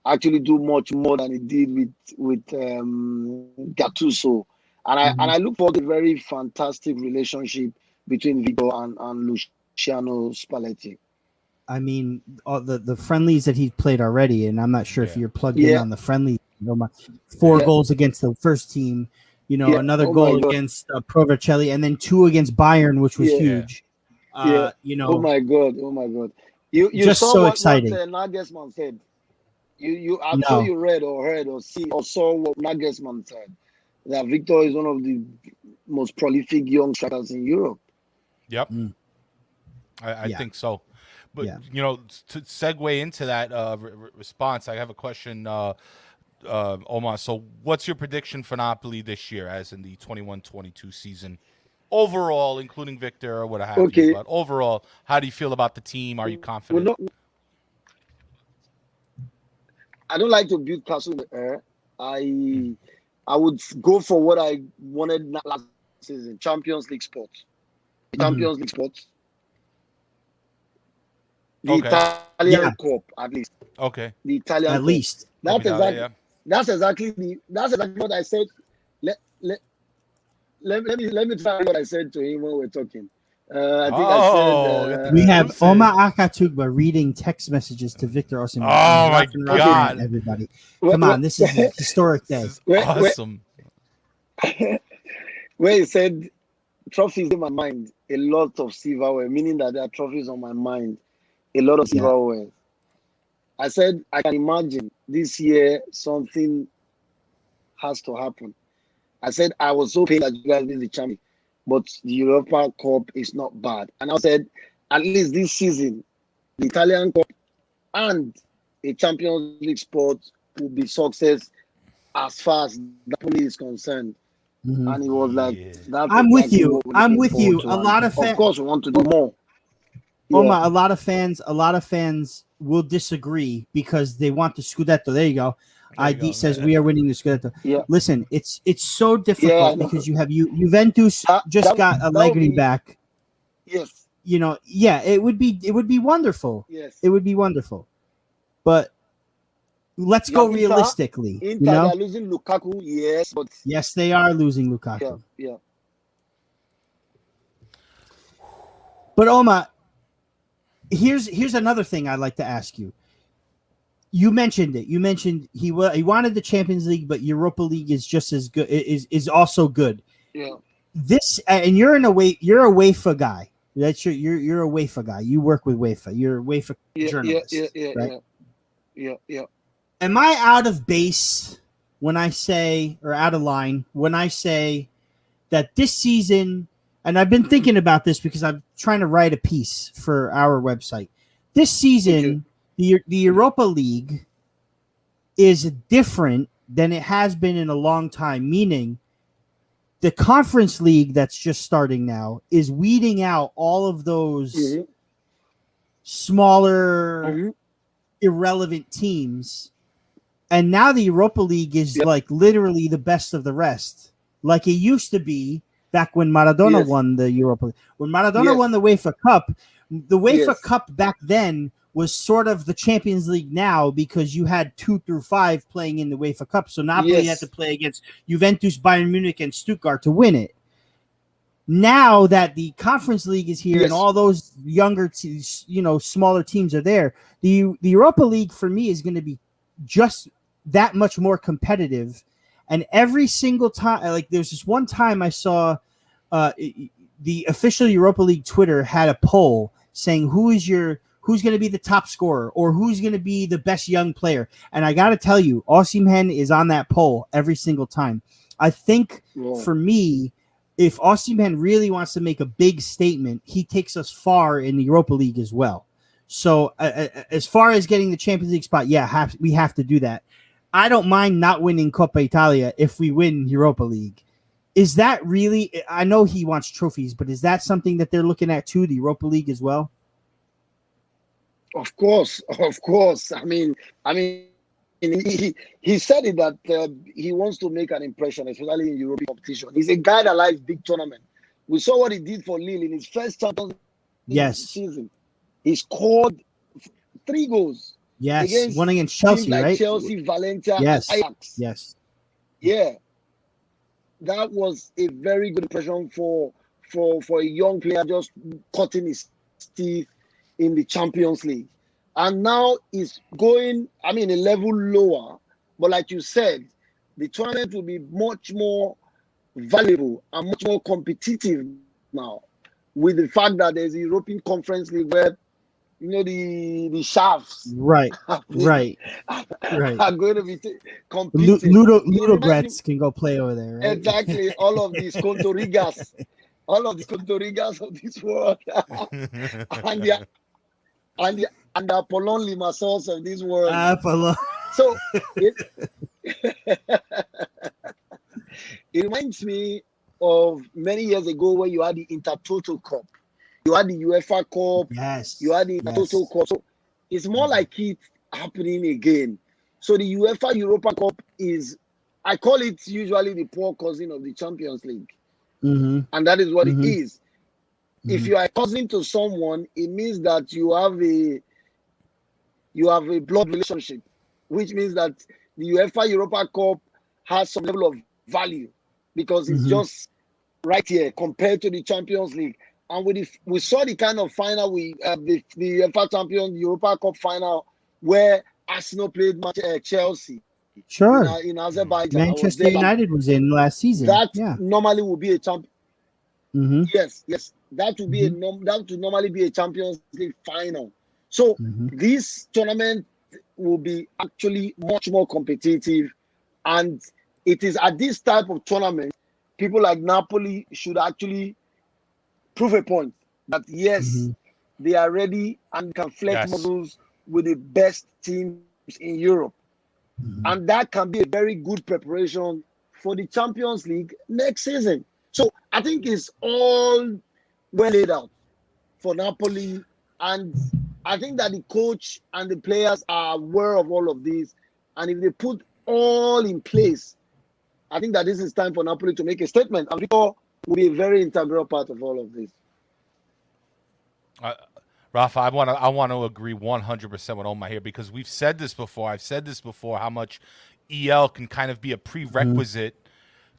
Actually, do much more than he did with Gattuso. And I look forward to a very fantastic relationship between Victor and Luciano Spalletti. I mean, the friendlies that he's played already, and I'm not sure if you're plugged in on the friendly. 4 goals against the first team, another goal against Provercelli, and then 2 against Bayern, which was huge. Oh my god! You just saw so what exciting. Nagelsmann said. I'm sure you read or heard or saw what Nagelsmann said. That Victor is one of the most prolific young strikers in Europe. Yep. I think so. But, to segue into that response, I have a question, Oma. So what's your prediction for Napoli this year, as in the 21-22 season? Overall, including Victor or what have you. But overall, how do you feel about the team? Are you confident? I don't like to build castle in the air. I would go for what I wanted last season: Champions League spots. Champions League spots. The Italian Cup, at least. Okay. The Italian at Cup. least. That's exactly what I said. Let me try what I said to him when we're talking. I think I said we have Oma Akatugba reading text messages to Victor Osimhen. Oh my god, everybody! Come on, this is a historic day. Awesome. Where he said trophies in my mind, a lot of silverware, meaning that there are trophies on my mind, a lot of silverware. I said I can imagine this year something has to happen. I said I was so pained that you guys made the champion, but the Europa Cup is not bad. And I said, at least this season, the Italian Cup and a Champions League sport will be success as far as Napoli is concerned. Mm-hmm. And he was like, that's I'm with exactly you. what we're I'm looking with forward you. to. A lot of Of course, we want to do more. Oma, a lot of fans will disagree because they want the Scudetto. There you go. ID says we are winning the Scudetto. Yeah. Listen, it's so difficult because you have Juventus just got Allegri back. Yes. You know, yeah, it would be wonderful. Yes. It would be wonderful. But let's go realistically. Inter, they're losing Lukaku, yes, but yes, they are losing Lukaku. Yeah. But Oma, here's another thing I'd like to ask you. You mentioned it. You mentioned he wanted the Champions League, but Europa League is just as good. Is also good. Yeah. This and you're a UEFA guy. That's you're a UEFA guy. You work with UEFA. You're a UEFA journalist. Right? Yeah. Am I out of base when I say, or out of line when I say that this season? And I've been thinking about this because I'm trying to write a piece for our website. This season, the Europa League is different than it has been in a long time, meaning the Conference League that's just starting now is weeding out all of those smaller, irrelevant teams. And now the Europa League is like literally the best of the rest, like it used to be back when Maradona won the Europa League. When Maradona won the UEFA Cup, the UEFA Cup back then was sort of the Champions League now because you had 2 through 5 playing in the UEFA Cup. So Napoli had to play against Juventus, Bayern Munich, and Stuttgart to win it. Now that the Conference League is here and all those younger, smaller teams are there, the Europa League for me is going to be just that much more competitive. And every single time, like there's this one time I saw the official Europa League Twitter had a poll saying who's going to be the top scorer or who's going to be the best young player. And I got to tell you, Osimhen is on that poll every single time. I think for me, if Osimhen really wants to make a big statement, he takes us far in the Europa League as well. So as far as getting the Champions League spot, we have to do that. I don't mind not winning Coppa Italia if we win Europa League. Is that really? I know he wants trophies, but is that something that they're looking at too, the Europa League as well? Of course. I mean, he said it that he wants to make an impression, especially in European competition. He's a guy that likes big tournament. We saw what he did for Lille in his first Champions League season. He scored 3 goals. Yes, one against Chelsea, like right? Chelsea, Valencia, yes, and Ajax. Yes. Yeah. That was a very good impression for a young player just cutting his teeth in the Champions League. And now he's going, a level lower. But like you said, the tournament will be much more valuable and much more competitive now with the fact that there's a European Conference League where the shafts right are going to be competing. Ludograts can go play over there, right? Exactly. All of these Contorigas of this world and the Apollon Limassol of this world. Apollon. So it reminds me of many years ago when you had the Intertoto Cup. You had the UEFA Cup. Yes. You had the Total Cup. So it's more like it happening again. So the UEFA Europa Cup is, I call it usually the poor cousin of the Champions League. And that is what it is. If you are a cousin to someone, it means that you have a blood relationship, which means that the UEFA Europa Cup has some level of value because it's just right here compared to the Champions League. And we saw the kind of final the UEFA Champions Europa Cup final where Arsenal played Chelsea. Sure. In Azerbaijan. Manchester United was in last season. That normally would be a champion. Yes. That would be that would normally be a Champions League final. So this tournament will be actually much more competitive, and it is at this type of tournament, people like Napoli should actually prove a point that yes, they are ready and can flex muscles with the best teams in Europe. And that can be a very good preparation for the Champions League next season. So I think it's all well laid out for Napoli. And I think that the coach and the players are aware of all of this. And if they put all in place, I think that this is time for Napoli to make a statement. And Victor will be a very integral part of all of this. Rafa, I want to agree 100% with Oma here, because we've said this before. I've said this before, how much EL can kind of be a prerequisite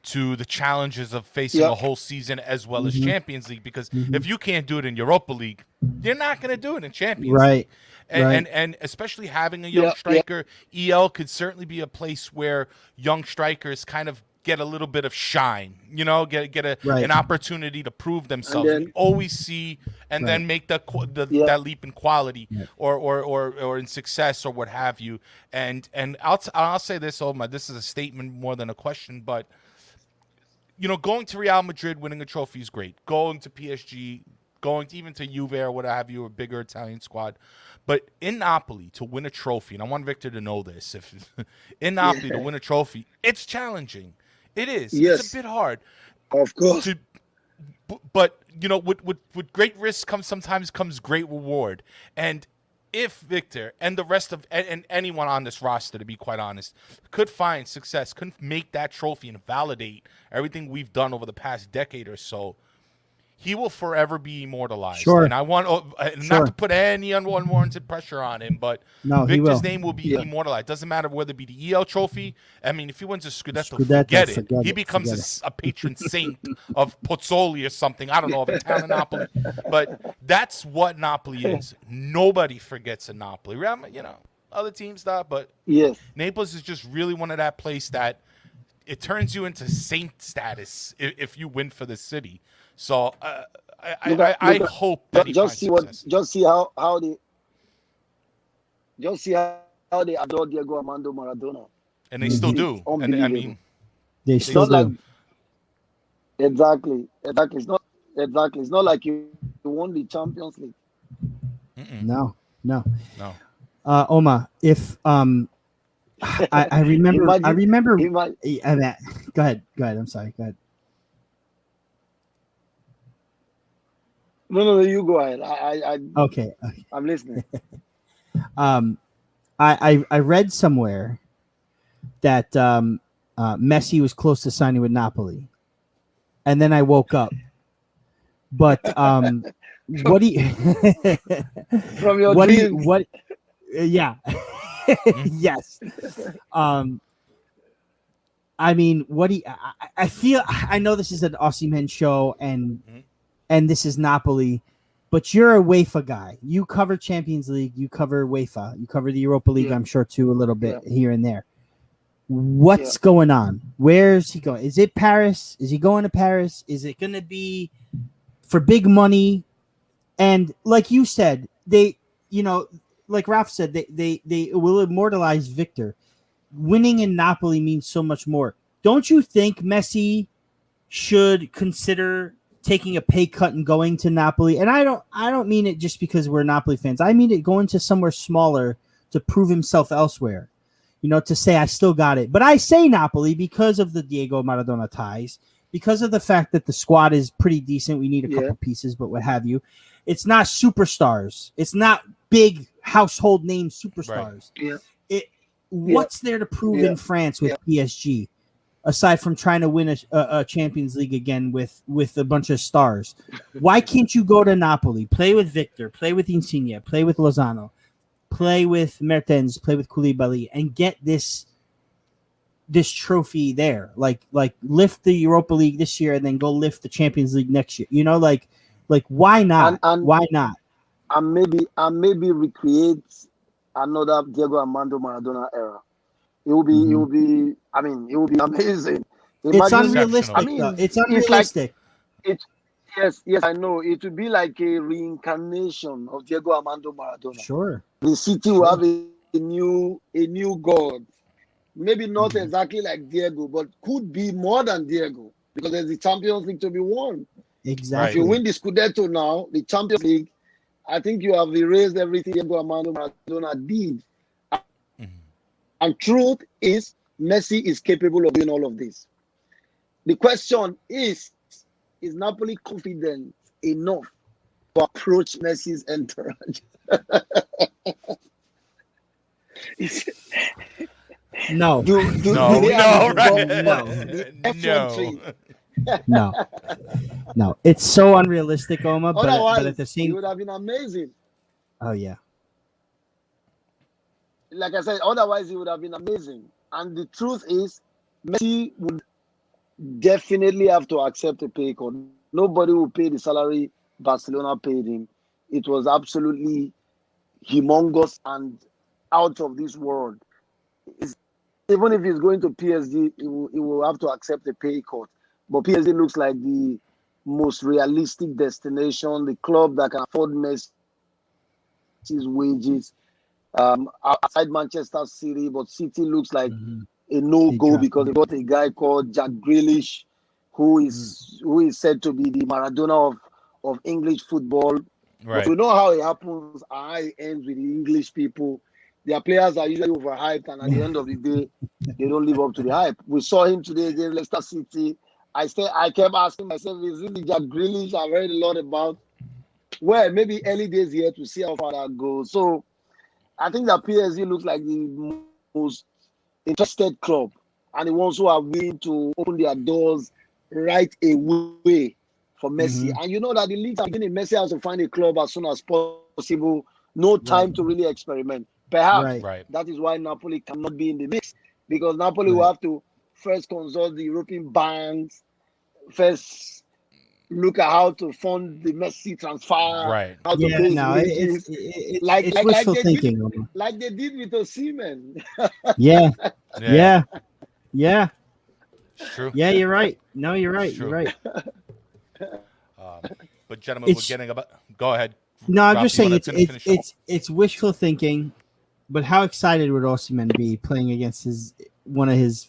to the challenges of facing a whole season as well as Champions League. Because if you can't do it in Europa League, you're not going to do it in Champions League. And especially having a young striker, EL could certainly be a place where young strikers kind of get a little bit of shine, you know, get an opportunity to prove themselves. Then, we always see and then make that leap in quality or in success or what have you. And I'll say this, Oma, this is a statement more than a question, but you know, going to Real Madrid, winning a trophy is great. Going to PSG, going to even to Juve or what have you, a bigger Italian squad. But in Napoli, to win a trophy, and I want Victor to know this, if in Napoli to win a trophy, it's challenging. It is. Yes. It's a bit hard. Of course. But you know, with great risk sometimes comes great reward. And if Victor and the rest of and anyone on this roster, to be quite honest, could find success, could make that trophy and validate everything we've done over the past decade or so, he will forever be immortalized. Sure. And I want not to put any unwarranted pressure on him, but Victor's name will be immortalized. Doesn't matter whether it be the EL trophy. I mean, if he wins a Scudetto, forget it. He becomes a patron saint of Pozzoli or something. I don't know, of a town in Napoli. But that's what Napoli is. Nobody forgets a Napoli. You know, other teams stop, but Naples is just really one of that place that it turns you into saint status if you win for the city. So I hope that he finds success. Just see how they adore Diego Armando Maradona, and they still do. And I mean, they still do. Like, exactly. It's not like you won the Champions League. No. Oma, if I remember. Go ahead. I'm sorry. Go ahead. No, you go ahead. Okay. I'm listening. I read somewhere that Messi was close to signing with Napoli, and then I woke up. But what do you from your dreams? Yeah. Yes. I mean, what do you, I feel? I know this is an Osimhen show, and this is Napoli, but you're a UEFA guy. You cover Champions League. You cover UEFA. You cover the Europa League, I'm sure, too, a little bit here and there. What's going on? Where's he going? Is it Paris? Is he going to Paris? Is it going to be for big money? And like you said, they, you know, like Raff said, they will immortalize Victor. Winning in Napoli means so much more. Don't you think Messi should consider taking a pay cut and going to Napoli? And I don't mean it just because we're Napoli fans. I mean it going to somewhere smaller to prove himself elsewhere. You know, to say I still got it. But I say Napoli because of the Diego Maradona ties, because of the fact that the squad is pretty decent. We need a couple pieces, but what have you. It's not superstars. It's not big household name superstars. Right. What's there to prove in France with PSG? Aside from trying to win a Champions League again with a bunch of stars. Why can't you go to Napoli, play with Victor, play with Insigne, play with Lozano, play with Mertens, play with Koulibaly, and get this trophy there? Like lift the Europa League this year and then go lift the Champions League next year. You know, like why not? Why not? And maybe recreate another Diego Armando Maradona era. It will be amazing. It's unrealistic. I mean, it's unrealistic. Yes, I know. It will be like a reincarnation of Diego Armando Maradona. Sure. The city will have a new god. Maybe not exactly like Diego, but could be more than Diego because there's the Champions League to be won. Exactly. If you win the Scudetto now, the Champions League, I think you have erased everything Diego Armando Maradona did. And truth is, Messi is capable of doing all of this. The question is Napoli confident enough to approach Messi's entourage? No. No. It's so unrealistic, Oma. But at the same, it would have been amazing. Oh yeah. Like I said, otherwise it would have been amazing. And the truth is, Messi would definitely have to accept a pay cut. Nobody will pay the salary Barcelona paid him. It was absolutely humongous and out of this world. Even if he's going to PSG, he will have to accept a pay cut. But PSG looks like the most realistic destination, the club that can afford Messi's wages. Outside Manchester City, but City looks like a no-go because they got a guy called Jack Grealish, who is said to be the Maradona of English football. Right. But we know how it happens. How it ends with the English people. Their players are usually overhyped, and at the end of the day, they don't live up to the hype. We saw him today against Leicester City. I kept asking myself, is it the Jack Grealish I've heard a lot about? Well, maybe early days here to see how far that goes. So I think that PSG looks like the most interested club and the ones who are willing to open their doors right away for Messi. And you know that the leagues are beginning. Messi has to find a club as soon as possible. No time to really experiment. Perhaps that is why Napoli cannot be in the mix, because Napoli will have to first consult the European banks, first look at how to fund the Messi transfer, how to pay his wages. It's wishful thinking. Like they did with Osimhen. Yeah. It's true. Yeah, you're right. No, you're right. You're right. But gentlemen, we're getting about. Go ahead. No, I'm just saying it's wishful thinking. But how excited would Osimhen be playing against one of his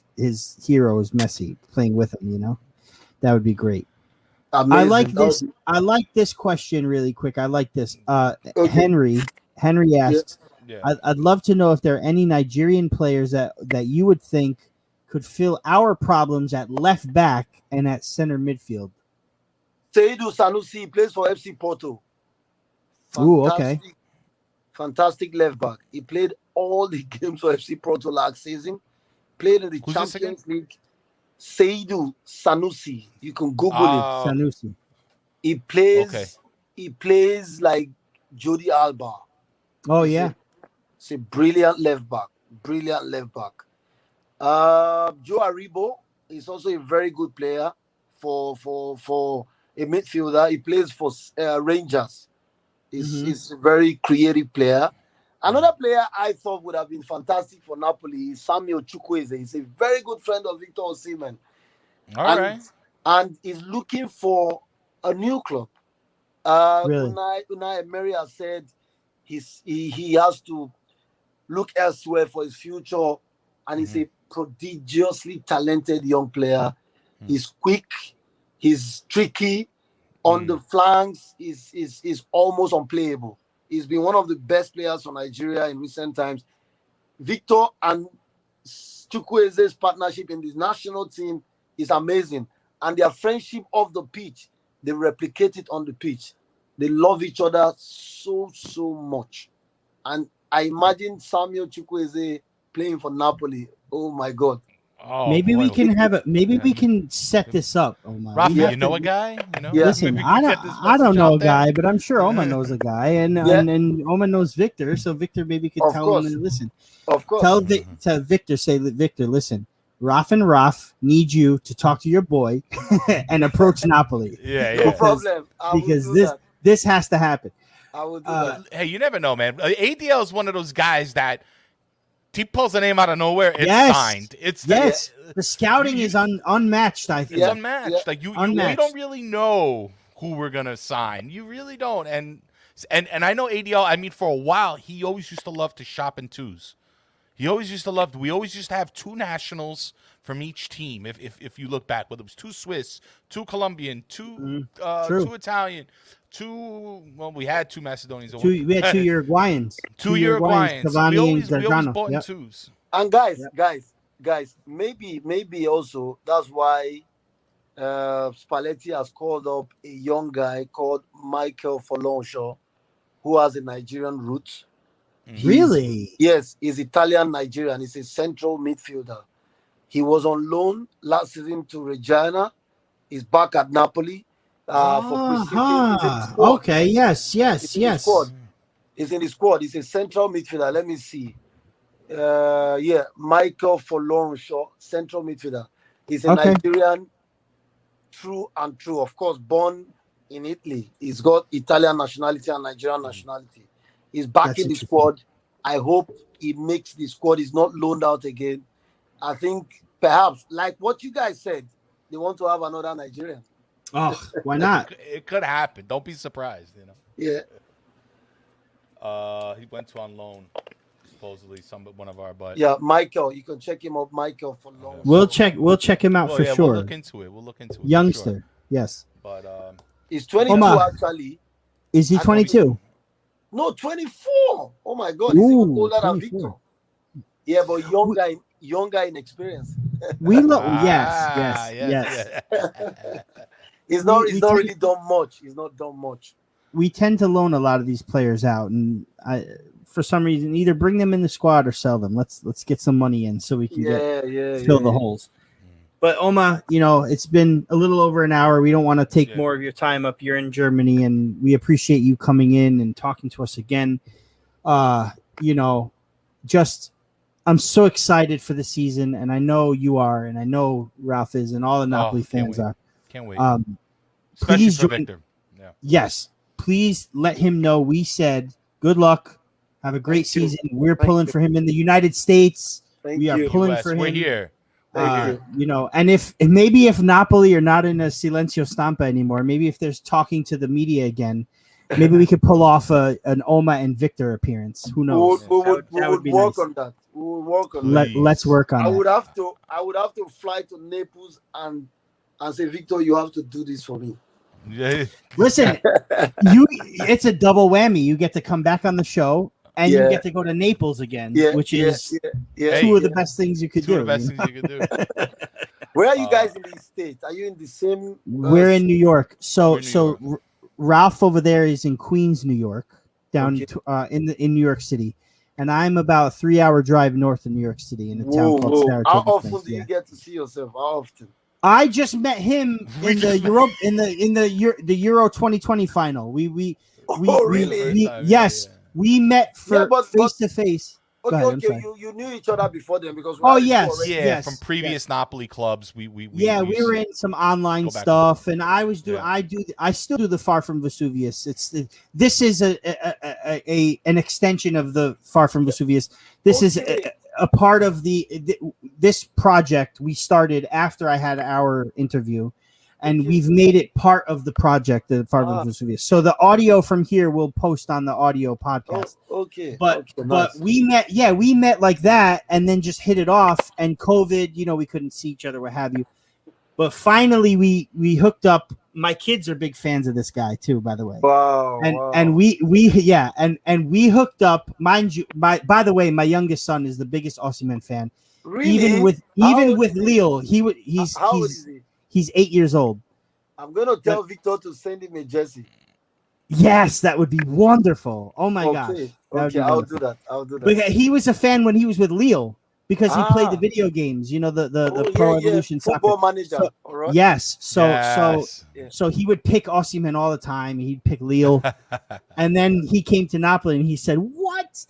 heroes, Messi, playing with him? You know, that would be great. Amazing. I like this question really quick. I like this. Henry asks, I'd love to know if there are any Nigerian players that you would think could fill our problems at left back and at center midfield. Seydou Sanusi plays for FC Porto. Ooh, okay. Fantastic left back. He played all the games for FC Porto last season. Played in the Champions League. Seydou Sanusi. You can Google it. Sanusi. He plays like Jody Alba. Oh yeah. It's a brilliant left back. Joe Aribo is also a very good player for a midfielder. He plays for Rangers. He's a very creative player. Another player I thought would have been fantastic for Napoli is Samuel Chukwueze. He's a very good friend of Victor Osimhen. And he's looking for a new club. Really? Unai Emery has said he has to look elsewhere for his future, and he's a prodigiously talented young player. He's quick, he's tricky. On the flanks, is almost unplayable. He's been one of the best players for Nigeria in recent times. Victor and Chukwueze's partnership in this national team is amazing. And their friendship off the pitch, they replicate it on the pitch. They love each other so much. And I imagine Samuel Chukwueze playing for Napoli. Oh, my God. Oh, maybe we can have it. Maybe we can set this up. Raff, you know a guy? You know? Listen, I don't know a guy, but I'm sure Oma knows a guy, and Oma knows Victor. So Victor maybe could tell him and listen. Of course. Tell Victor, say Victor, listen. Raff and Raff need you to talk to your boy and approach Napoli. No problem. Because this has to happen. I will do that. Hey, you never know, man. ADL is one of those guys that. He pulls a name out of nowhere. It's signed. The scouting is unmatched. I think it's unmatched. Like we don't really know who we're gonna sign. You really don't. And I know ADL. I mean, for a while, he always used to love to shop in twos. He always used to love. We always used to have 2 nationals from each team. If you look back, whether it was 2 Swiss, 2 Colombian, 2 2 Italian, 2. Well, we had 2 Macedonians. We had 2 Uruguayans. 2 Uruguayans. Cavani We always Gargano. bought in 2s. And guys, maybe also that's why Spalletti has called up a young guy called Michael Folonshaw, who has a Nigerian root. Really? Yes, he's Italian Nigerian. He's a central midfielder. He was on loan last season to Regina. He's back at Napoli for pre-season. Okay, yes. He's in the squad. He's a central midfielder. Let me see. Michael Folonshaw, central midfielder. He's a Nigerian true and true. Of course, born in Italy. He's got Italian nationality and Nigerian nationality. He's back in the squad. I hope he makes the squad. He's not loaned out again. I think perhaps, like what you guys said, they want to have another Nigerian. Oh, why not? It could happen. Don't be surprised, Yeah. He went to on loan, supposedly one of our. But yeah, Michael, you can check him up. Michael for loan. We'll check him out for sure. We'll look into it. Youngster, yes. But he's 22 actually. Is he 22? No, 24. Oh my God, he's even older than Victor. Yeah, but younger in experience. We look. Yes. He's not really done much. He's not done much. We tend to loan a lot of these players out, and for some reason, either bring them in the squad or sell them. Let's get some money in so we can fill the holes. But Oma, it's been a little over an hour. We don't want to take more of your time up. You're in Germany, and we appreciate you coming in and talking to us again. I'm so excited for the season, and I know you are, and I know Raff is, and all the Napoli fans are. Can't wait. Especially for Victor. Yeah. Yes, please let him know we said good luck. Have a great season. We're pulling for him in the United States. We are pulling for him. We're here. And if Napoli are not in a silencio stampa anymore, maybe if there's talking to the media again, maybe we could pull off an Oma and Victor appearance. Who knows? We would work on that. We will work on that. Let's work on that. I would have to fly to Naples and say, Victor, you have to do this for me. Listen, it's a double whammy. You get to come back on the show, and you get to go to Naples again, which is two of the best things you could do. Where are you guys in the States? Are you in the same? We're in New York. So Ralph over there is in Queens, New York, down in New York City, and I'm about a 3-hour drive north of New York City in a town called Saratoga. How often do you get to see yourself? How often? I just met him in the Euro 2020 final. We yes, we met for face to face. Okay, you knew each other before then because from previous Napoli clubs. We were in some online stuff, and I still do the Far From Vesuvius. This is an extension of the Far From Vesuvius. This is a part of this project we started after I had our interview, and we've made it part of the project, the Far From Vesuvius. So the audio from here will post on the audio podcast. But we met like that, and then just hit it off. And COVID, we couldn't see each other, what have you. But finally, we hooked up. My kids are big fans of this guy too, by the way. Wow. And we hooked up. Mind you, by the way, my youngest son is the biggest Osimhen fan. Really? Even with Lille, he's 8 years old. I'm gonna tell Victor to send him a jersey. Yes, that would be wonderful. Oh my gosh. Okay, I'll do that. Because he was a fan when he was with Lille. Because he played the video games, the Pro Evolution Football Soccer. Manager. All right. Yes. So he would pick Osimhen all the time. He'd pick Lille. And then he came to Napoli and he said, "What?"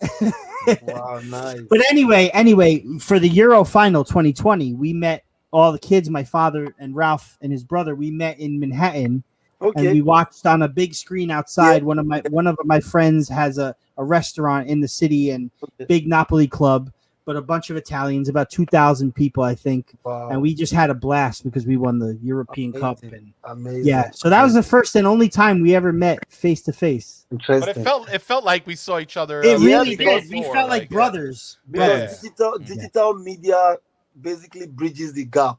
Wow, nice. But anyway, for the Euro final 2020, we met all the kids, my father and Ralph and his brother. We met in Manhattan. Okay. And we watched on a big screen outside. One of my friends has a restaurant in the city and big Napoli club. but a bunch of Italians, about 2,000 people, I think. Wow. And we just had a blast because we won the European Cup. And Amazing. yeah, so that was the first and only time we ever met face to face. Interesting. But it felt like we saw each other. It really because did. We felt like brothers. Because digital media basically bridges the gap.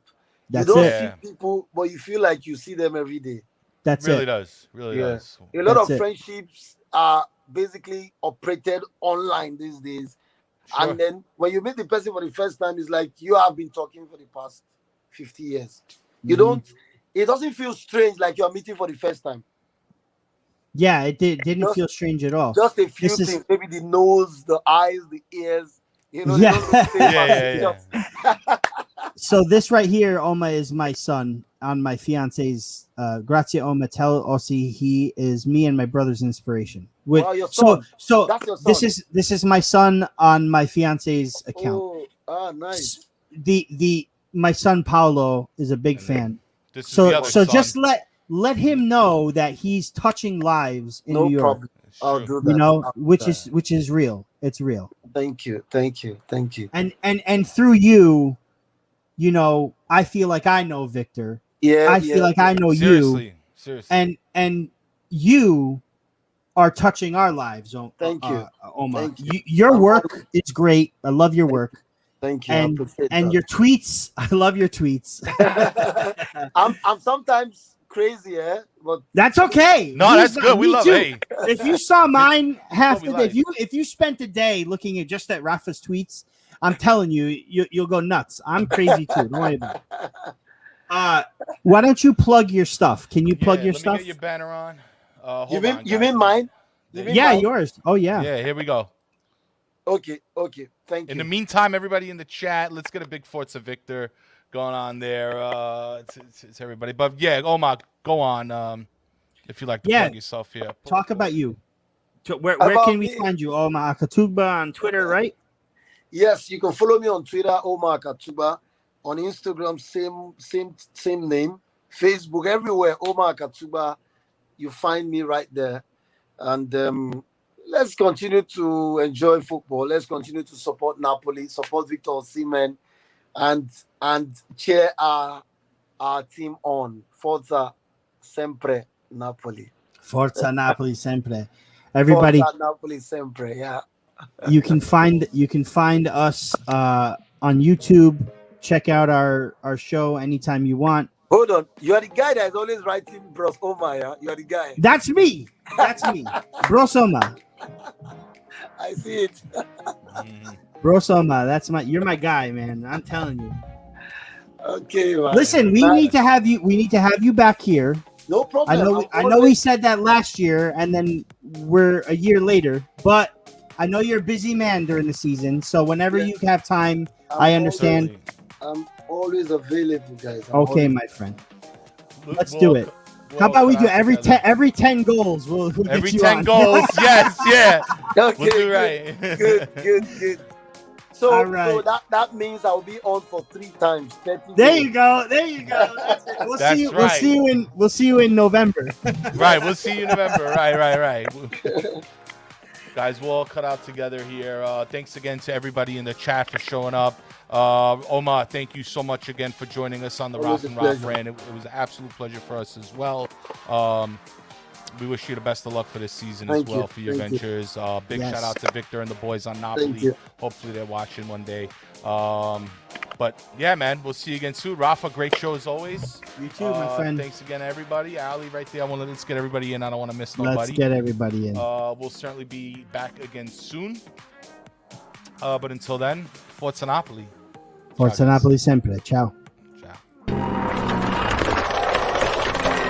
That's you don't it. see people, but you feel like you see them every day. That's really it. does. Really does. A lot That's of it. friendships are basically operated online these days. Sure. And then when you meet the person for the first time, it's like you have been talking for the past 50 years. You don't, it doesn't feel strange like you're meeting for the first time. Yeah, it didn't feel strange at all. Just a few things, maybe the nose, the eyes, the ears. You know, Yeah. So this right here, Oma, is my son on my fiance's. Grazie, Oma. Tell Ossi he is me and my brother's inspiration. Wow, your son. So That's your son. this is my son on my fiance's account. Oh, nice. My son Paolo is a big fan. This is the So other son. just let him know that he's touching lives in New York. Problem. I'll do that. You know, which is real. It's real. Thank you. And through you, you know, I feel like I know Victor. I feel like I know you. Seriously. And you are touching our lives. Thank you. Oma. Thank you. Your work is great. I love your work. Thank you. And your tweets. I love your tweets. I'm sometimes crazy, but that's okay. No, that's good. We love it. If you saw mine half the day, like. if you spent a day looking at just at Rafa's tweets, I'm telling you, you'll go nuts. I'm crazy too. Don't worry about it. Why don't you plug your stuff? Can you plug your let stuff? Me get your banner on. You mean mine? Yours. Oh yeah. Yeah, here we go. Okay. Thank you. In the meantime, everybody in the chat, let's get a big Forza Victor going on there. It's everybody. But yeah, Oma, go on. If you like to plug yourself here. Talk about you. Where can we find you? Oma Akatugba on Twitter, right? Yes, you can follow me on Twitter, Oma Akatugba. On Instagram, same name. Facebook, everywhere, Oma Akatugba. You find me right there. And let's continue to enjoy football. Let's continue to support Napoli, support Victor Osimhen, and cheer our team on. Forza sempre Napoli. Forza Napoli sempre. Everybody. Forza Napoli sempre. Yeah. You can find us on YouTube. Check out our show anytime you want. Hold on. You are the guy that is always writing Bros Oma, yeah? You are the guy. That's me. Bros Oma. I see it. Bros Oma, you're my guy, man. I'm telling you. Okay, man. Listen, we need to have you back here. No problem. I know we said that last year, and then we're a year later, but I know you're a busy man during the season, so whenever you have time, I understand. I'm always available, guys. Okay, my friend. Let's do it. How about we do every 10 goals? We'll every get you 10 on. goals, yes, yeah. Okay, we'll do right. Good. So, all right. So that means I'll be on for 3 times. 30 There days. you go. That's it. We'll That's see you. right. We'll see you in November. Right, we'll see you in November. Right. Guys, we'll all cut out together here. Thanks again to everybody in the chat for showing up. Oma, thank you so much again for joining us on the Raff and RaffB Rant. It was an absolute pleasure for us as well. We wish you the best of luck for this season as well for your ventures. Big shout out to Victor and the boys on Napoli. Hopefully they're watching one day. But yeah, man, we'll see you again soon. Rafa, great show as always. You too, my friend. Thanks again, everybody. Ali, right there. Let's get everybody in. I don't want to miss nobody. Let's get everybody in. We'll certainly be back again soon. But until then, Forza Napoli. Forza Napoli sempre. Ciao.